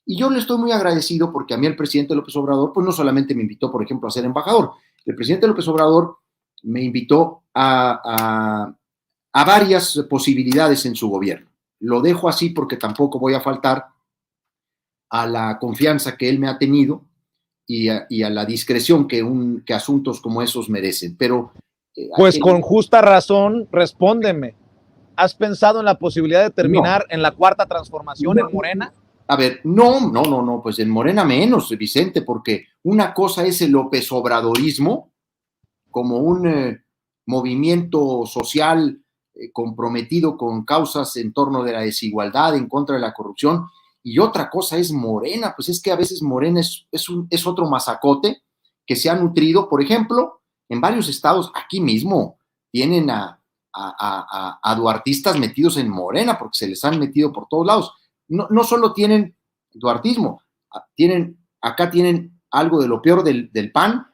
Y yo le estoy muy agradecido porque a mí el presidente López Obrador, pues no solamente me invitó, por ejemplo, a ser embajador, el presidente López Obrador me invitó a varias posibilidades en su gobierno. Lo dejo así porque tampoco voy a faltar a la confianza que él me ha tenido y a la discreción que asuntos como esos merecen. Pero Pues con justa razón, respóndeme. ¿Has pensado en la posibilidad de terminar en la cuarta transformación en Morena? A ver, no, pues en Morena menos, Vicente, porque una cosa es el López Obradorismo como un movimiento social comprometido con causas en torno de la desigualdad, en contra de la corrupción, y otra cosa es Morena, pues es que a veces Morena es otro mazacote que se ha nutrido, por ejemplo, en varios estados, aquí mismo, tienen a duartistas metidos en Morena, porque se les han metido por todos lados. No solo tienen duartismo, acá tienen algo de lo peor del PAN,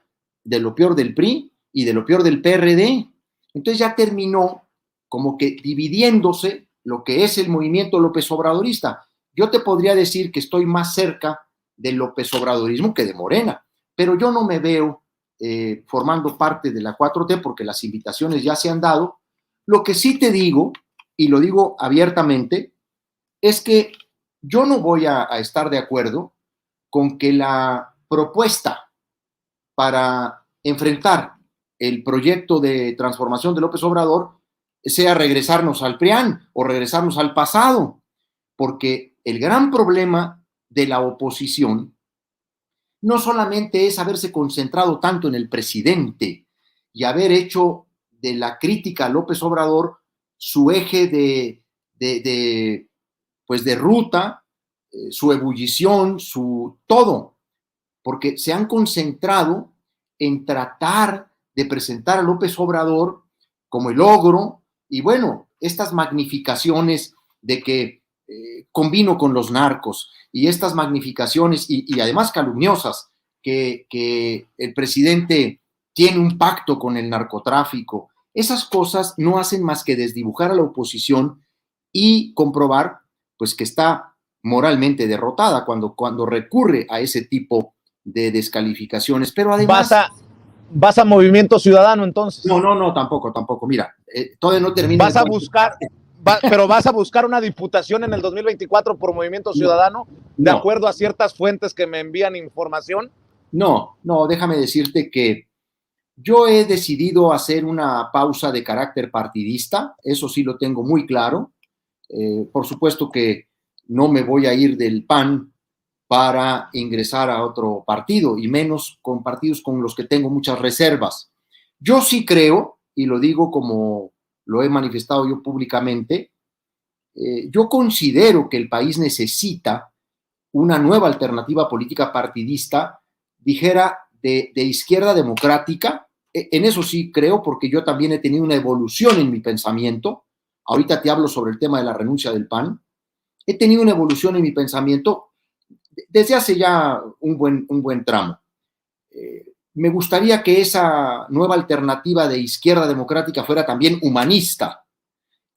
de lo peor del PRI y de lo peor del PRD. Entonces ya terminó como que dividiéndose lo que es el movimiento López Obradorista. Yo te podría decir que estoy más cerca del López Obradorismo que de Morena, pero yo no me veo formando parte de la 4T porque las invitaciones ya se han dado. Lo que sí te digo, y lo digo abiertamente, es que yo no voy a estar de acuerdo con que la propuesta para enfrentar el proyecto de transformación de López Obrador sea regresarnos al PRIAN o regresarnos al pasado, porque el gran problema de la oposición no solamente es haberse concentrado tanto en el presidente y haber hecho de la crítica a López Obrador su eje de ruta, su ebullición, su todo, porque se han concentrado en tratar de presentar a López Obrador como el ogro, y bueno, estas magnificaciones de que combino con los narcos, y estas magnificaciones, y además calumniosas, que el presidente tiene un pacto con el narcotráfico, esas cosas no hacen más que desdibujar a la oposición y comprobar pues que está moralmente derrotada cuando recurre a ese tipo de descalificaciones, pero además... ¿Vas a Movimiento Ciudadano entonces? No, tampoco. Mira, todavía no termina... Pero vas a buscar una diputación en el 2024 por Movimiento Ciudadano, de acuerdo a ciertas fuentes que me envían información. No, déjame decirte que yo he decidido hacer una pausa de carácter partidista, eso sí lo tengo muy claro. Por supuesto que no me voy a ir del PAN para ingresar a otro partido, y menos con partidos con los que tengo muchas reservas. Yo sí creo, y lo digo como lo he manifestado yo públicamente, yo considero que el país necesita una nueva alternativa política partidista, dijera, de izquierda democrática. En eso sí creo, porque yo también he tenido una evolución en mi pensamiento. Ahorita te hablo sobre el tema de la renuncia del PAN. He tenido una evolución en mi pensamiento desde hace ya un buen tramo. Me gustaría que esa nueva alternativa de izquierda democrática fuera también humanista.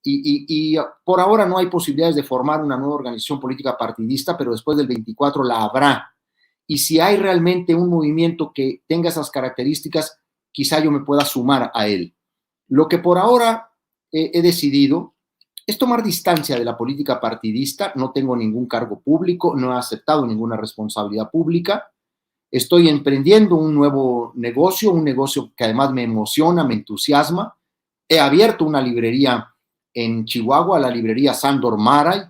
Y por ahora no hay posibilidades de formar una nueva organización política partidista, pero después del 24 la habrá. Y si hay realmente un movimiento que tenga esas características, quizá yo me pueda sumar a él. Lo que por ahora he decidido es tomar distancia de la política partidista. No tengo ningún cargo público, no he aceptado ninguna responsabilidad pública. Estoy emprendiendo un nuevo negocio, un negocio que además me emociona, me entusiasma. He abierto una librería en Chihuahua, la librería Sándor Máray,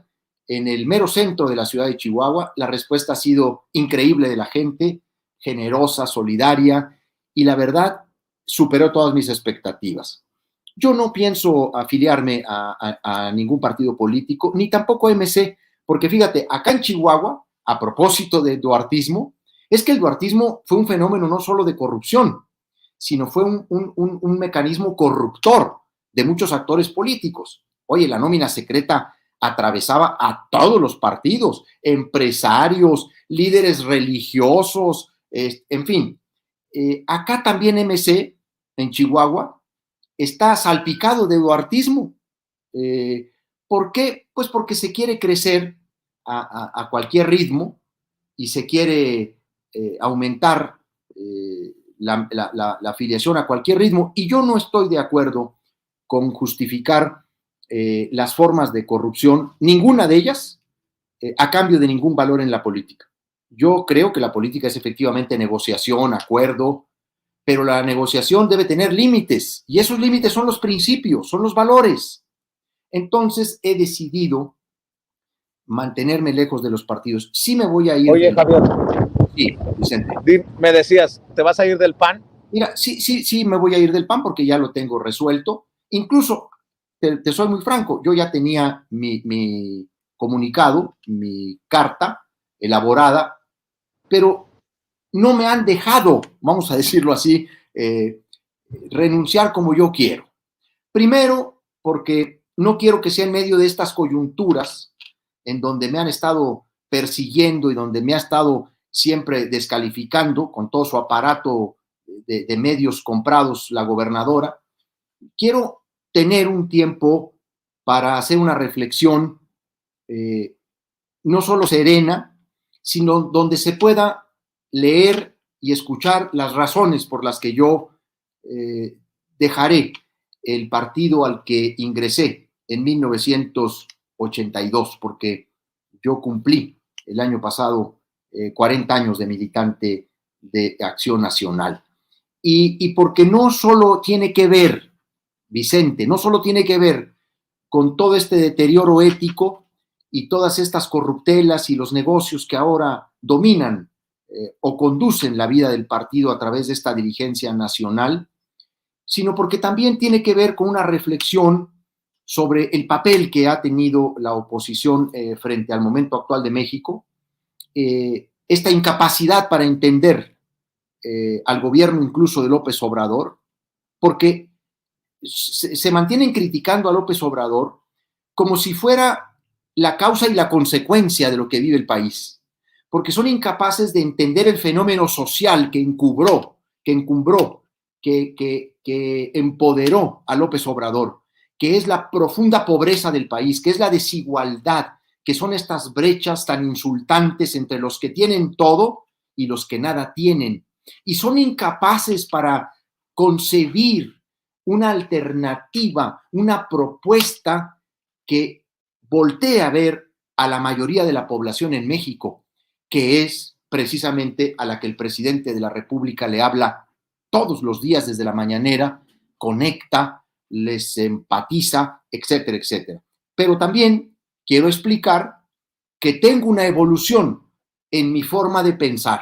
en el mero centro de la ciudad de Chihuahua. La respuesta ha sido increíble de la gente, generosa, solidaria, y la verdad superó todas mis expectativas. Yo no pienso afiliarme a ningún partido político, ni tampoco a MC, porque fíjate, acá en Chihuahua, a propósito de duartismo, es que el duartismo fue un fenómeno no solo de corrupción, sino fue un mecanismo corruptor de muchos actores políticos. Oye, la nómina secreta atravesaba a todos los partidos, empresarios, líderes religiosos, en fin. Acá también MC, en Chihuahua, está salpicado de duartismo. ¿Por qué? Pues porque se quiere crecer a cualquier ritmo y se quiere aumentar la afiliación a cualquier ritmo, y yo no estoy de acuerdo con justificar las formas de corrupción, ninguna de ellas, a cambio de ningún valor en la política. Yo creo que la política es efectivamente negociación, acuerdo, pero la negociación debe tener límites, y esos límites son los principios, son los valores. Entonces he decidido mantenerme lejos de los partidos. Sí me voy a ir. Oye, Javier. Sí, Vicente. Me decías, ¿te vas a ir del PAN? Mira, sí me voy a ir del PAN porque ya lo tengo resuelto. Incluso, te soy muy franco, yo ya tenía mi comunicado, mi carta elaborada, pero no me han dejado, vamos a decirlo así, renunciar como yo quiero. Primero, porque no quiero que sea en medio de estas coyunturas en donde me han estado persiguiendo y donde me ha estado siempre descalificando con todo su aparato de medios comprados la gobernadora. Quiero tener un tiempo para hacer una reflexión no solo serena, sino donde se pueda leer y escuchar las razones por las que yo dejaré el partido al que ingresé en 1982, porque yo cumplí el año pasado 40 años de militante de Acción Nacional. Y porque no solo tiene que ver, Vicente, no solo tiene que ver con todo este deterioro ético y todas estas corruptelas y los negocios que ahora dominan o conducen la vida del partido a través de esta dirigencia nacional, sino porque también tiene que ver con una reflexión sobre el papel que ha tenido la oposición frente al momento actual de México, esta incapacidad para entender al gobierno incluso de López Obrador, porque se mantienen criticando a López Obrador como si fuera la causa y la consecuencia de lo que vive el país, porque son incapaces de entender el fenómeno social que encumbró, que empoderó a López Obrador, que es la profunda pobreza del país, que es la desigualdad, que son estas brechas tan insultantes entre los que tienen todo y los que nada tienen. Y son incapaces para concebir una alternativa, una propuesta que voltee a ver a la mayoría de la población en México, que es precisamente a la que el presidente de la República le habla todos los días desde la mañanera, conecta, les empatiza, etcétera, etcétera. Pero también quiero explicar que tengo una evolución en mi forma de pensar,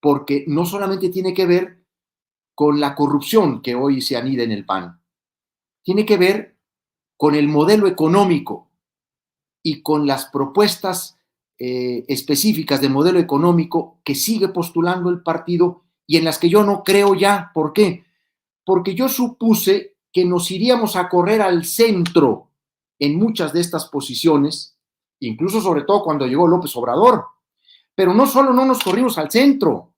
porque no solamente tiene que ver con la corrupción que hoy se anida en el PAN, tiene que ver con el modelo económico y con las propuestas específicas de modelo económico que sigue postulando el partido y en las que yo no creo ya. ¿Por qué? Porque yo supuse que nos iríamos a correr al centro en muchas de estas posiciones, incluso sobre todo cuando llegó López Obrador. Pero no solo no nos corrimos al centro,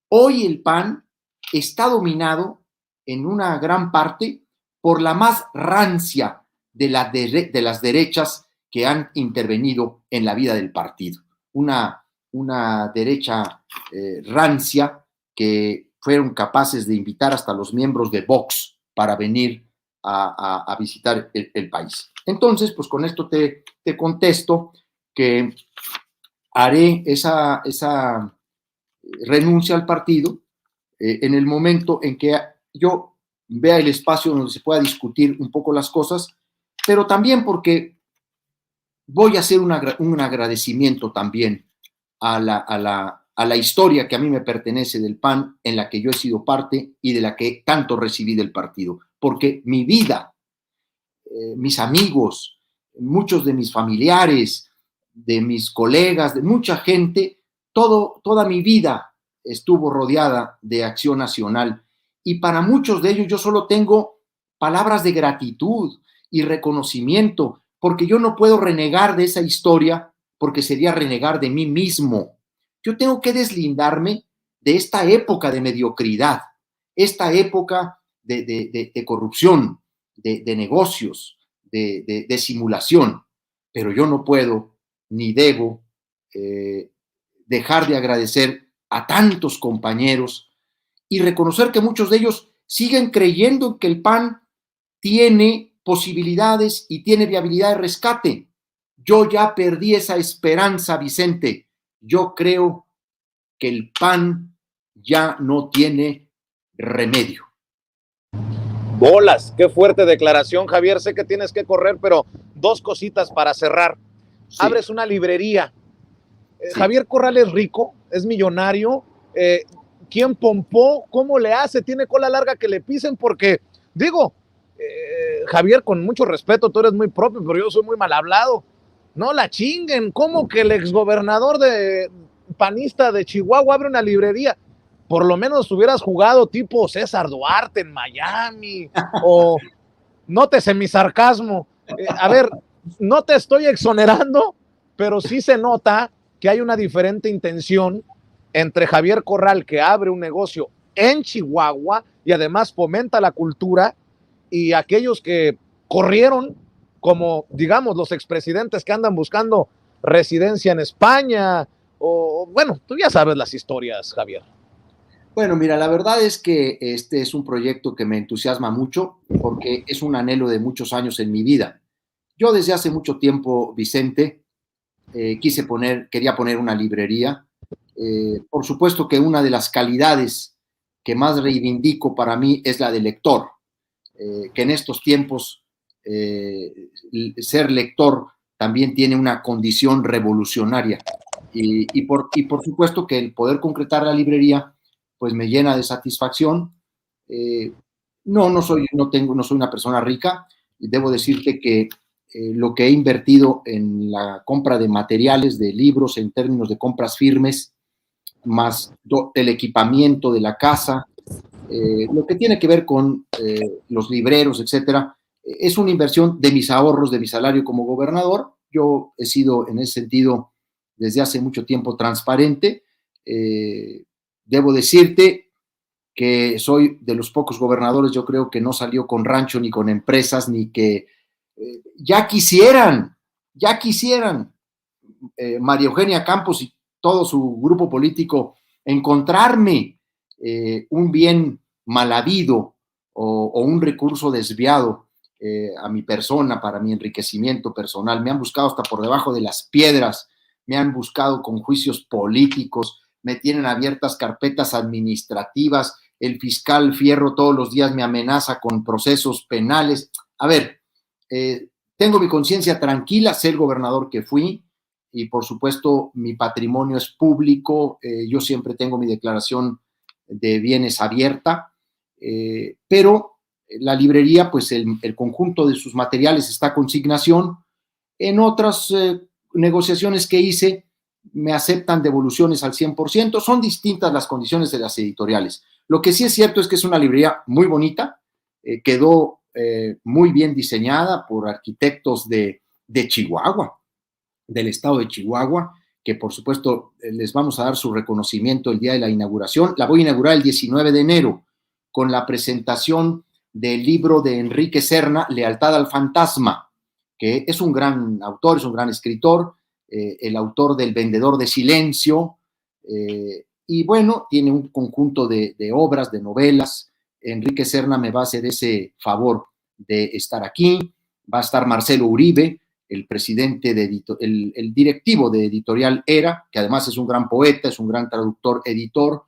hoy el PAN está dominado en una gran parte por la más rancia de las derechas que han intervenido en la vida del partido. Una derecha rancia que fueron capaces de invitar hasta los miembros de Vox para venir a visitar el país. Entonces, pues con esto te contesto que haré esa renuncia al partido en el momento en que yo vea el espacio donde se pueda discutir un poco las cosas, pero también porque voy a hacer un agradecimiento también a la historia que a mí me pertenece del PAN, en la que yo he sido parte y de la que tanto recibí del partido, porque mi vida, mis amigos, muchos de mis familiares, de mis colegas, de mucha gente, toda mi vida estuvo rodeada de Acción Nacional, y para muchos de ellos yo solo tengo palabras de gratitud y reconocimiento, porque yo no puedo renegar de esa historia, porque sería renegar de mí mismo. Yo tengo que deslindarme de esta época de mediocridad, esta época de corrupción, de negocios, de simulación, pero yo no puedo ni debo dejar de agradecer a tantos compañeros y reconocer que muchos de ellos siguen creyendo que el PAN tiene posibilidades y tiene viabilidad de rescate. Yo ya perdí esa esperanza, Vicente. Yo creo que el PAN ya no tiene remedio. Bolas, qué fuerte declaración, Javier. Sé que tienes que correr, pero dos cositas para cerrar. Sí. Abres una librería. Sí. Javier Corral es rico, es millonario. ¿Quién pompó? ¿Cómo le hace? ¿Tiene cola larga que le pisen? Porque, digo, Javier, con mucho respeto, tú eres muy propio, pero yo soy muy mal hablado. No la chinguen. ¿Cómo que el exgobernador panista de Chihuahua abre una librería? Por lo menos hubieras jugado tipo César Duarte en Miami, o nótese mi sarcasmo. A ver, no te estoy exonerando, pero sí se nota que hay una diferente intención entre Javier Corral, que abre un negocio en Chihuahua y además fomenta la cultura, y aquellos que corrieron, como digamos los expresidentes que andan buscando residencia en España, o bueno, tú ya sabes las historias, Javier. Bueno, mira, la verdad es que este es un proyecto que me entusiasma mucho porque es un anhelo de muchos años en mi vida. Yo desde hace mucho tiempo, Vicente, quería poner una librería. Por supuesto que una de las calidades que más reivindico para mí es la de lector, que en estos tiempos ser lector también tiene una condición revolucionaria. Y por supuesto que el poder concretar la librería pues me llena de satisfacción. No soy una persona rica, y debo decirte que lo que he invertido en la compra de materiales, de libros, en términos de compras firmes, más el equipamiento de la casa, lo que tiene que ver con los libreros, etcétera, es una inversión de mis ahorros, de mi salario como gobernador. Yo he sido en ese sentido desde hace mucho tiempo transparente. Debo decirte que soy de los pocos gobernadores, yo creo, que no salió con rancho ni con empresas, ni que ya quisieran María Eugenia Campos y todo su grupo político encontrarme un bien mal habido o un recurso desviado a mi persona para mi enriquecimiento personal. Me han buscado hasta por debajo de las piedras, me han buscado con juicios políticos, me tienen abiertas carpetas administrativas, el fiscal Fierro todos los días me amenaza con procesos penales. A ver, tengo mi conciencia tranquila, sé el gobernador que fui, y por supuesto mi patrimonio es público, yo siempre tengo mi declaración de bienes abierta, pero la librería, pues el conjunto de sus materiales está a consignación. En otras negociaciones que hice, me aceptan devoluciones al 100%, son distintas las condiciones de las editoriales. Lo que sí es cierto es que es una librería muy bonita, quedó muy bien diseñada por arquitectos de Chihuahua, del estado de Chihuahua, que por supuesto les vamos a dar su reconocimiento el día de la inauguración. La voy a inaugurar el 19 de enero con la presentación del libro de Enrique Serna, Lealtad al Fantasma, que es un gran autor, es un gran escritor, el autor del Vendedor de Silencio, y bueno, tiene un conjunto de obras, de novelas. Enrique Serna me va a hacer ese favor de estar aquí. Va a estar Marcelo Uribe, el presidente el directivo de Editorial Era, que además es un gran poeta, es un gran traductor, editor.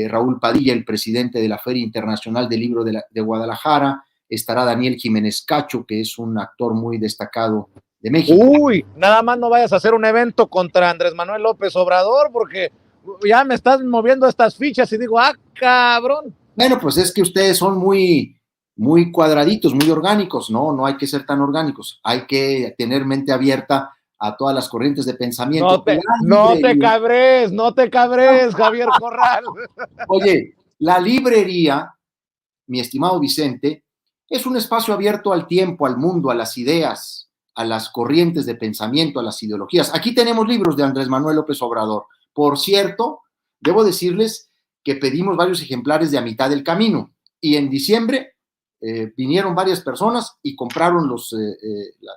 Raúl Padilla, el presidente de la Feria Internacional del Libro de Guadalajara. Estará Daniel Jiménez Cacho, que es un actor muy destacado de México. Uy, nada más no vayas a hacer un evento contra Andrés Manuel López Obrador, porque ya me estás moviendo estas fichas y digo, cabrón. Bueno, pues es que ustedes son muy cuadraditos, muy orgánicos, ¿no? No hay que ser tan orgánicos, hay que tener mente abierta a todas las corrientes de pensamiento. No te cabres, Javier Corral. Oye, la librería, mi estimado Vicente, es un espacio abierto al tiempo, al mundo, a las ideas, a las corrientes de pensamiento, a las ideologías. Aquí tenemos libros de Andrés Manuel López Obrador. Por cierto, debo decirles que pedimos varios ejemplares de A Mitad del Camino, y en diciembre vinieron varias personas y compraron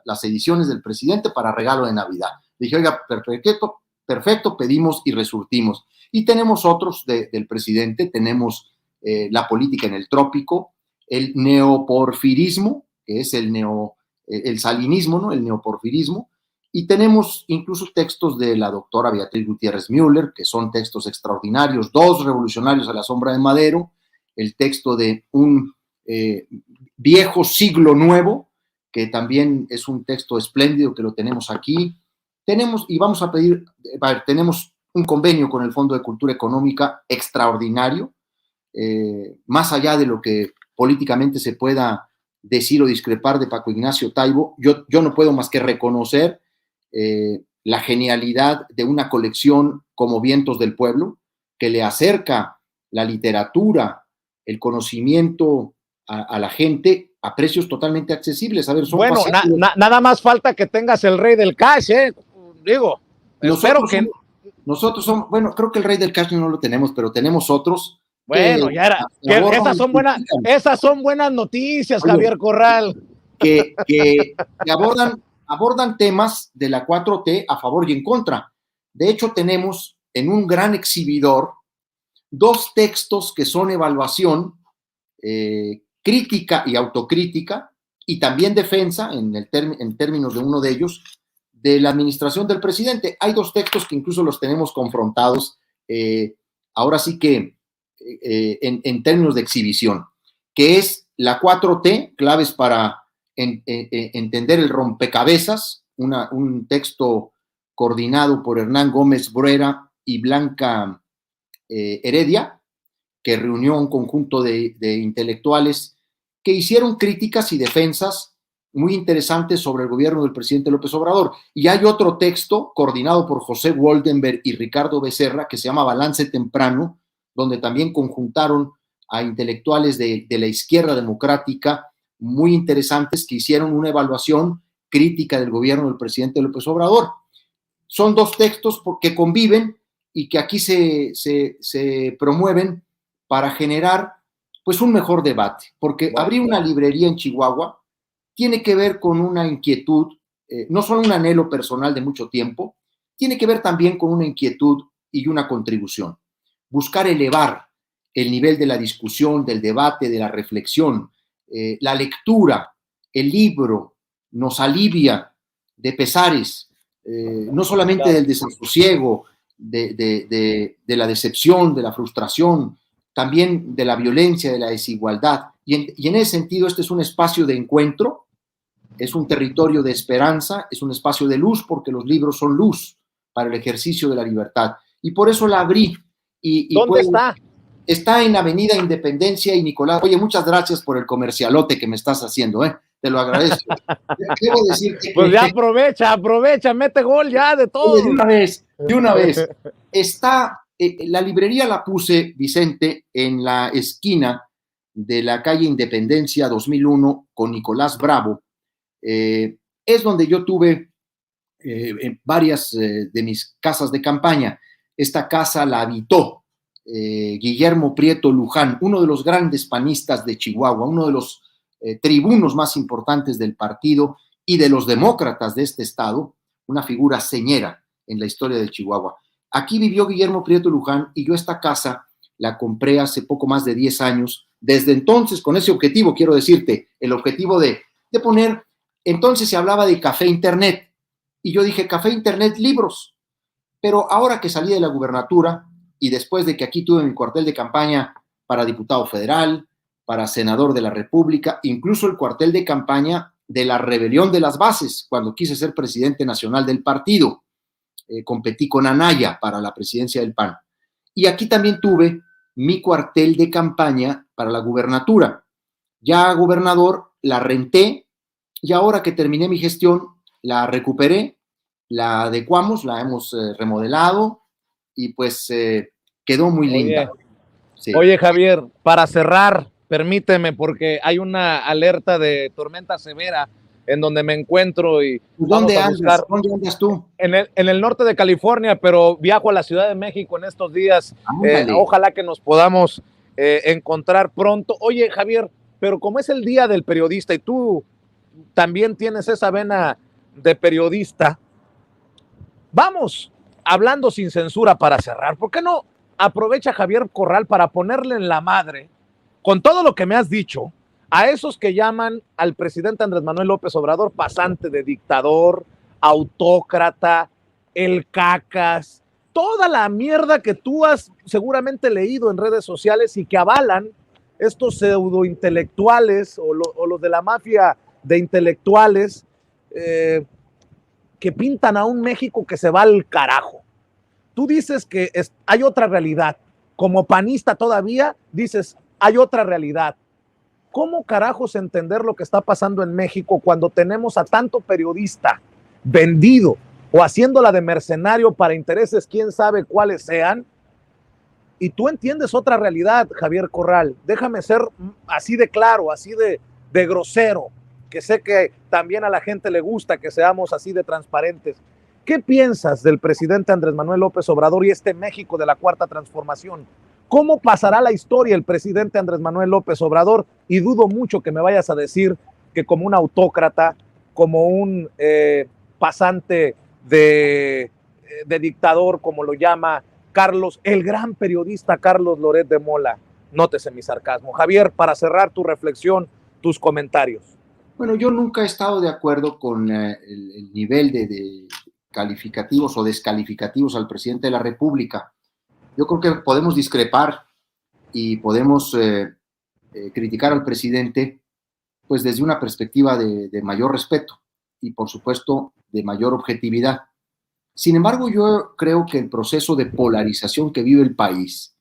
las ediciones del presidente para regalo de Navidad. Dije, oiga, perfecto, pedimos y resurtimos. Y tenemos otros del presidente, tenemos La política en el trópico, el neoporfirismo, que es el salinismo, ¿no? El neoporfirismo, y tenemos incluso textos de la doctora Beatriz Gutiérrez Müller, que son textos extraordinarios, 2 revolucionarios a la sombra de Madero, el texto de un viejo siglo nuevo, que también es un texto espléndido que lo tenemos aquí. Tenemos un convenio con el Fondo de Cultura Económica extraordinario, más allá de lo que políticamente se pueda decir o discrepar de Paco Ignacio Taibo, yo no puedo más que reconocer la genialidad de una colección como Vientos del Pueblo, que le acerca la literatura, el conocimiento a la gente a precios totalmente accesibles. A ver, son bueno, nada más falta que tengas el Rey del Cash, digo, espero que... Nosotros somos, bueno, creo que el Rey del Cash no lo tenemos, pero tenemos otros. Bueno, ya era. Esas son buenas noticias, oye, Javier Corral. Que abordan temas de la 4T a favor y en contra. De hecho, tenemos en un gran exhibidor 2 textos que son evaluación, crítica y autocrítica, y también defensa, en términos de uno de ellos, de la administración del presidente. Hay 2 textos que incluso los tenemos confrontados, ahora sí que en términos de exhibición, que es la 4T, claves para entender el rompecabezas, un texto coordinado por Hernán Gómez Bruera y Blanca Heredia, que reunió un conjunto de intelectuales que hicieron críticas y defensas muy interesantes sobre el gobierno del presidente López Obrador. Y hay otro texto coordinado por José Woldenberg y Ricardo Becerra que se llama Balance Temprano, donde también conjuntaron a intelectuales de la izquierda democrática muy interesantes que hicieron una evaluación crítica del gobierno del presidente López Obrador. Son 2 textos que conviven y que aquí se promueven para generar pues un mejor debate, porque abrir una librería en Chihuahua tiene que ver con una inquietud, no solo un anhelo personal de mucho tiempo, tiene que ver también con una inquietud y una contribución. Buscar elevar el nivel de la discusión, del debate, de la reflexión. La lectura, el libro, nos alivia de pesares, no solamente del desasosiego, de la decepción, de la frustración, también de la violencia, de la desigualdad. Y en ese sentido, este es un espacio de encuentro, es un territorio de esperanza, es un espacio de luz, porque los libros son luz para el ejercicio de la libertad. Y por eso la abrí. ¿Dónde está? Está en Avenida Independencia y Nicolás. Oye, muchas gracias por el comercialote que me estás haciendo, te lo agradezco. Debo decir que, pues ya aprovecha, mete gol ya de todo. De una vez. Está, la librería la puse, Vicente, en la esquina de la calle Independencia 2001 con Nicolás Bravo. Es donde yo tuve varias de mis casas de campaña. Esta casa la habitó Guillermo Prieto Luján, uno de los grandes panistas de Chihuahua, uno de los tribunos más importantes del partido y de los demócratas de este estado, una figura señera en la historia de Chihuahua. Aquí vivió Guillermo Prieto Luján y yo esta casa la compré hace poco más de 10 años. Desde entonces, con ese objetivo, quiero decirte, el objetivo de poner, entonces se hablaba de café internet y yo dije café internet libros, pero ahora que salí de la gubernatura y después de que aquí tuve mi cuartel de campaña para diputado federal, para senador de la República, incluso el cuartel de campaña de la rebelión de las bases, cuando quise ser presidente nacional del partido, competí con Anaya para la presidencia del PAN. Y aquí también tuve mi cuartel de campaña para la gubernatura. Ya gobernador, la renté y ahora que terminé mi gestión, la recuperé, la adecuamos, la hemos remodelado y pues quedó muy linda. Sí. Oye, Javier, para cerrar, permíteme, porque hay una alerta de tormenta severa en donde me encuentro y ¿Dónde andas tú? En el norte de California, pero viajo a la Ciudad de México en estos días. Ojalá que nos podamos encontrar pronto. Oye, Javier, pero como es el Día del Periodista y tú también tienes esa vena de periodista, vamos hablando sin censura para cerrar. ¿Por qué no aprovecha Javier Corral para ponerle en la madre, con todo lo que me has dicho, a esos que llaman al presidente Andrés Manuel López Obrador pasante de dictador, autócrata, el cacas, toda la mierda que tú has seguramente leído en redes sociales y que avalan estos pseudointelectuales o los de la mafia de intelectuales que pintan a un México que se va al carajo. Tú dices que hay otra realidad. Como panista todavía dices, hay otra realidad. ¿Cómo carajos entender lo que está pasando en México cuando tenemos a tanto periodista vendido o haciéndola de mercenario para intereses quién sabe cuáles sean? Y tú entiendes otra realidad, Javier Corral. Déjame ser así de claro, así de grosero, que sé que también a la gente le gusta que seamos así de transparentes. ¿Qué piensas del presidente Andrés Manuel López Obrador y este México de la Cuarta Transformación? ¿Cómo pasará la historia el presidente Andrés Manuel López Obrador? Y dudo mucho que me vayas a decir que como un autócrata, como un pasante de dictador, como lo llama Carlos, el gran periodista Carlos Loret de Mola. Nótese mi sarcasmo. Javier, para cerrar tu reflexión, tus comentarios. Bueno, yo nunca he estado de acuerdo con el nivel de calificativos o descalificativos al presidente de la República. Yo creo que podemos discrepar y podemos criticar al presidente pues desde una perspectiva de mayor respeto y por supuesto de mayor objetividad. Sin embargo, yo creo que el proceso de polarización que vive el país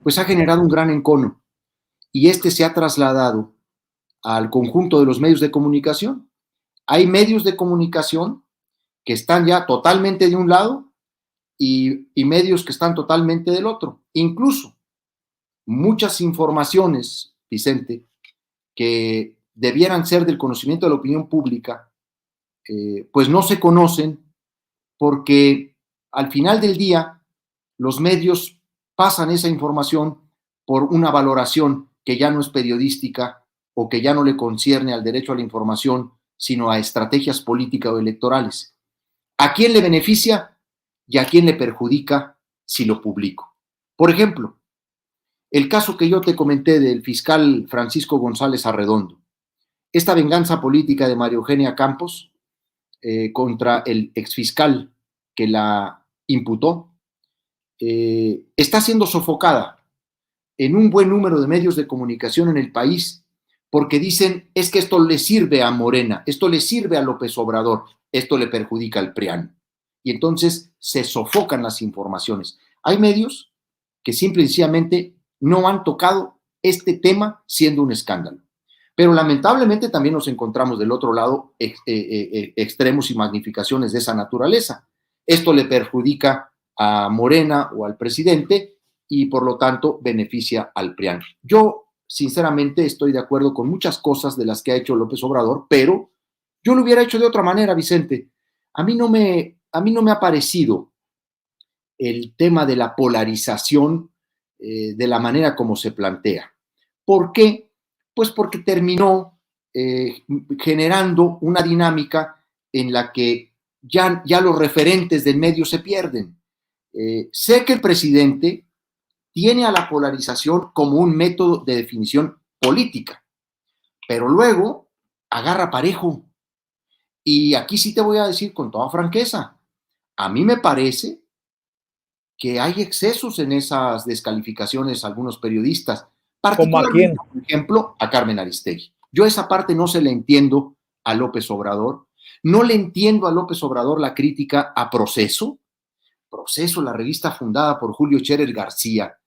pues ha generado un gran encono y este se ha trasladado al conjunto de los medios de comunicación. Hay medios de comunicación que están ya totalmente de un lado y medios que están totalmente del otro. Incluso muchas informaciones, Vicente, que debieran ser del conocimiento de la opinión pública, pues no se conocen porque al final del día los medios pasan esa información por una valoración que ya no es periodística o que ya no le concierne al derecho a la información, sino a estrategias políticas o electorales. ¿A quién le beneficia y a quién le perjudica si lo publico? Por ejemplo, el caso que yo te comenté del fiscal Francisco González Arredondo, esta venganza política de María Eugenia Campos contra el exfiscal que la imputó, está siendo sofocada en un buen número de medios de comunicación en el país porque dicen, es que esto le sirve a Morena, esto le sirve a López Obrador, esto le perjudica al PRIAN. Y entonces se sofocan las informaciones. Hay medios que simple y sencillamente no han tocado este tema siendo un escándalo. Pero lamentablemente también nos encontramos del otro lado extremos y magnificaciones de esa naturaleza. Esto le perjudica a Morena o al presidente y por lo tanto beneficia al PRIAN. Yo sinceramente estoy de acuerdo con muchas cosas de las que ha hecho López Obrador, pero yo lo hubiera hecho de otra manera, Vicente. A mí no me ha parecido el tema de la polarización de la manera como se plantea. ¿Por qué? Pues porque terminó generando una dinámica en la que ya los referentes del medio se pierden. Sé que el presidente tiene a la polarización como un método de definición política, pero luego agarra parejo. Y aquí sí te voy a decir con toda franqueza, a mí me parece que hay excesos en esas descalificaciones a algunos periodistas, particularmente, por ejemplo, a Carmen Aristegui. Yo esa parte no se la entiendo a López Obrador. No le entiendo a López Obrador la crítica a Proceso. Proceso, la revista fundada por Julio Scherer García,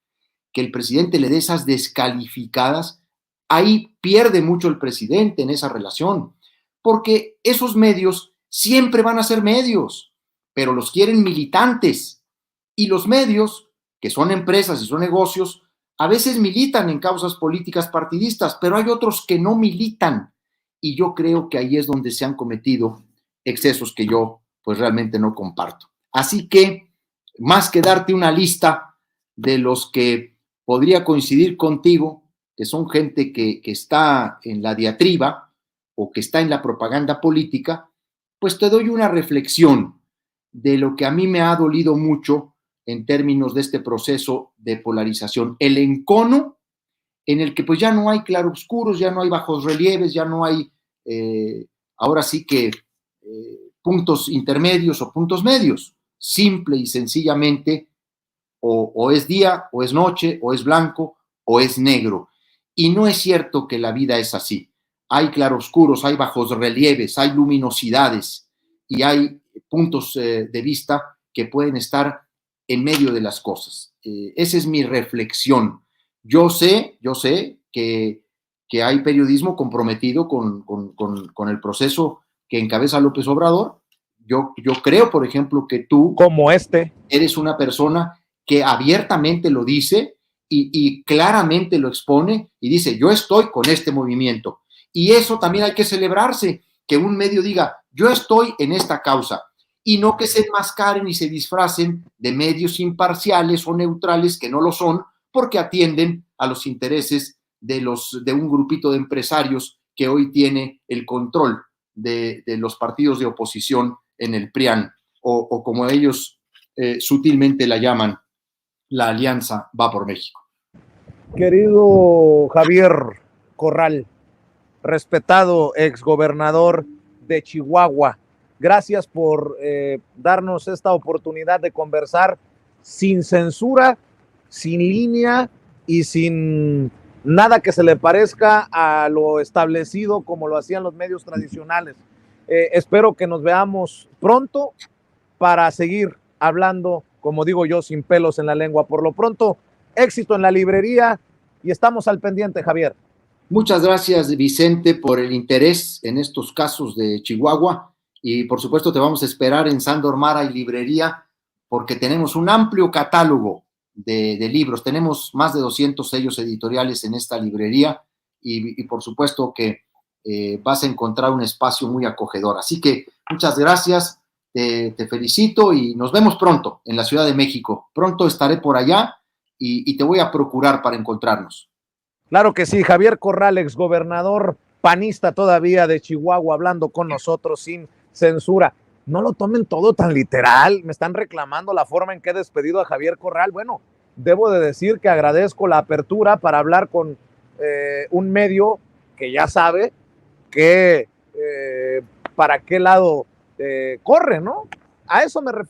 que el presidente le dé esas descalificadas, ahí pierde mucho el presidente en esa relación, porque esos medios siempre van a ser medios, pero los quieren militantes, y los medios, que son empresas y son negocios, a veces militan en causas políticas partidistas, pero hay otros que no militan, y yo creo que ahí es donde se han cometido excesos que yo pues realmente no comparto. Así que, más que darte una lista de los que podría coincidir contigo, que son gente que está en la diatriba o que está en la propaganda política, pues te doy una reflexión de lo que a mí me ha dolido mucho en términos de este proceso de polarización. El encono en el que pues ya no hay claroscuros, ya no hay bajos relieves, ya no hay ahora sí que puntos intermedios o puntos medios. Simple y sencillamente o es día, o es noche, o es blanco, o es negro. Y no es cierto que la vida es así. Hay claroscuros, hay bajorrelieves, hay luminosidades y hay puntos de vista que pueden estar en medio de las cosas. Esa es mi reflexión. Yo sé que hay periodismo comprometido con el proceso que encabeza López Obrador. Yo creo, por ejemplo, que tú, como eres una persona que abiertamente lo dice y claramente lo expone y dice, yo estoy con este movimiento. Y eso también hay que celebrarse, que un medio diga, yo estoy en esta causa, y no que se enmascaren y se disfracen de medios imparciales o neutrales que no lo son, porque atienden a los intereses de un grupito de empresarios que hoy tiene el control de los partidos de oposición en el PRIAN, o como ellos sutilmente la llaman, la Alianza Va por México. Querido Javier Corral, respetado exgobernador de Chihuahua, gracias por darnos esta oportunidad de conversar sin censura, sin línea y sin nada que se le parezca a lo establecido como lo hacían los medios tradicionales. Espero que nos veamos pronto para seguir hablando, como digo yo, sin pelos en la lengua. Por lo pronto, éxito en la librería y estamos al pendiente, Javier. Muchas gracias, Vicente, por el interés en estos casos de Chihuahua y por supuesto te vamos a esperar en Sándor Mara y Librería porque tenemos un amplio catálogo de libros, tenemos más de 200 sellos editoriales en esta librería y por supuesto que vas a encontrar un espacio muy acogedor. Así que muchas gracias, te felicito y nos vemos pronto en la Ciudad de México. Pronto estaré por allá y te voy a procurar para encontrarnos. Claro que sí, Javier Corral, exgobernador panista todavía de Chihuahua, hablando con nosotros sin censura. No lo tomen todo tan literal, me están reclamando la forma en que he despedido a Javier Corral. Bueno, debo de decir que agradezco la apertura para hablar con un medio que ya sabe que para qué lado corre, ¿no? A eso me refiero.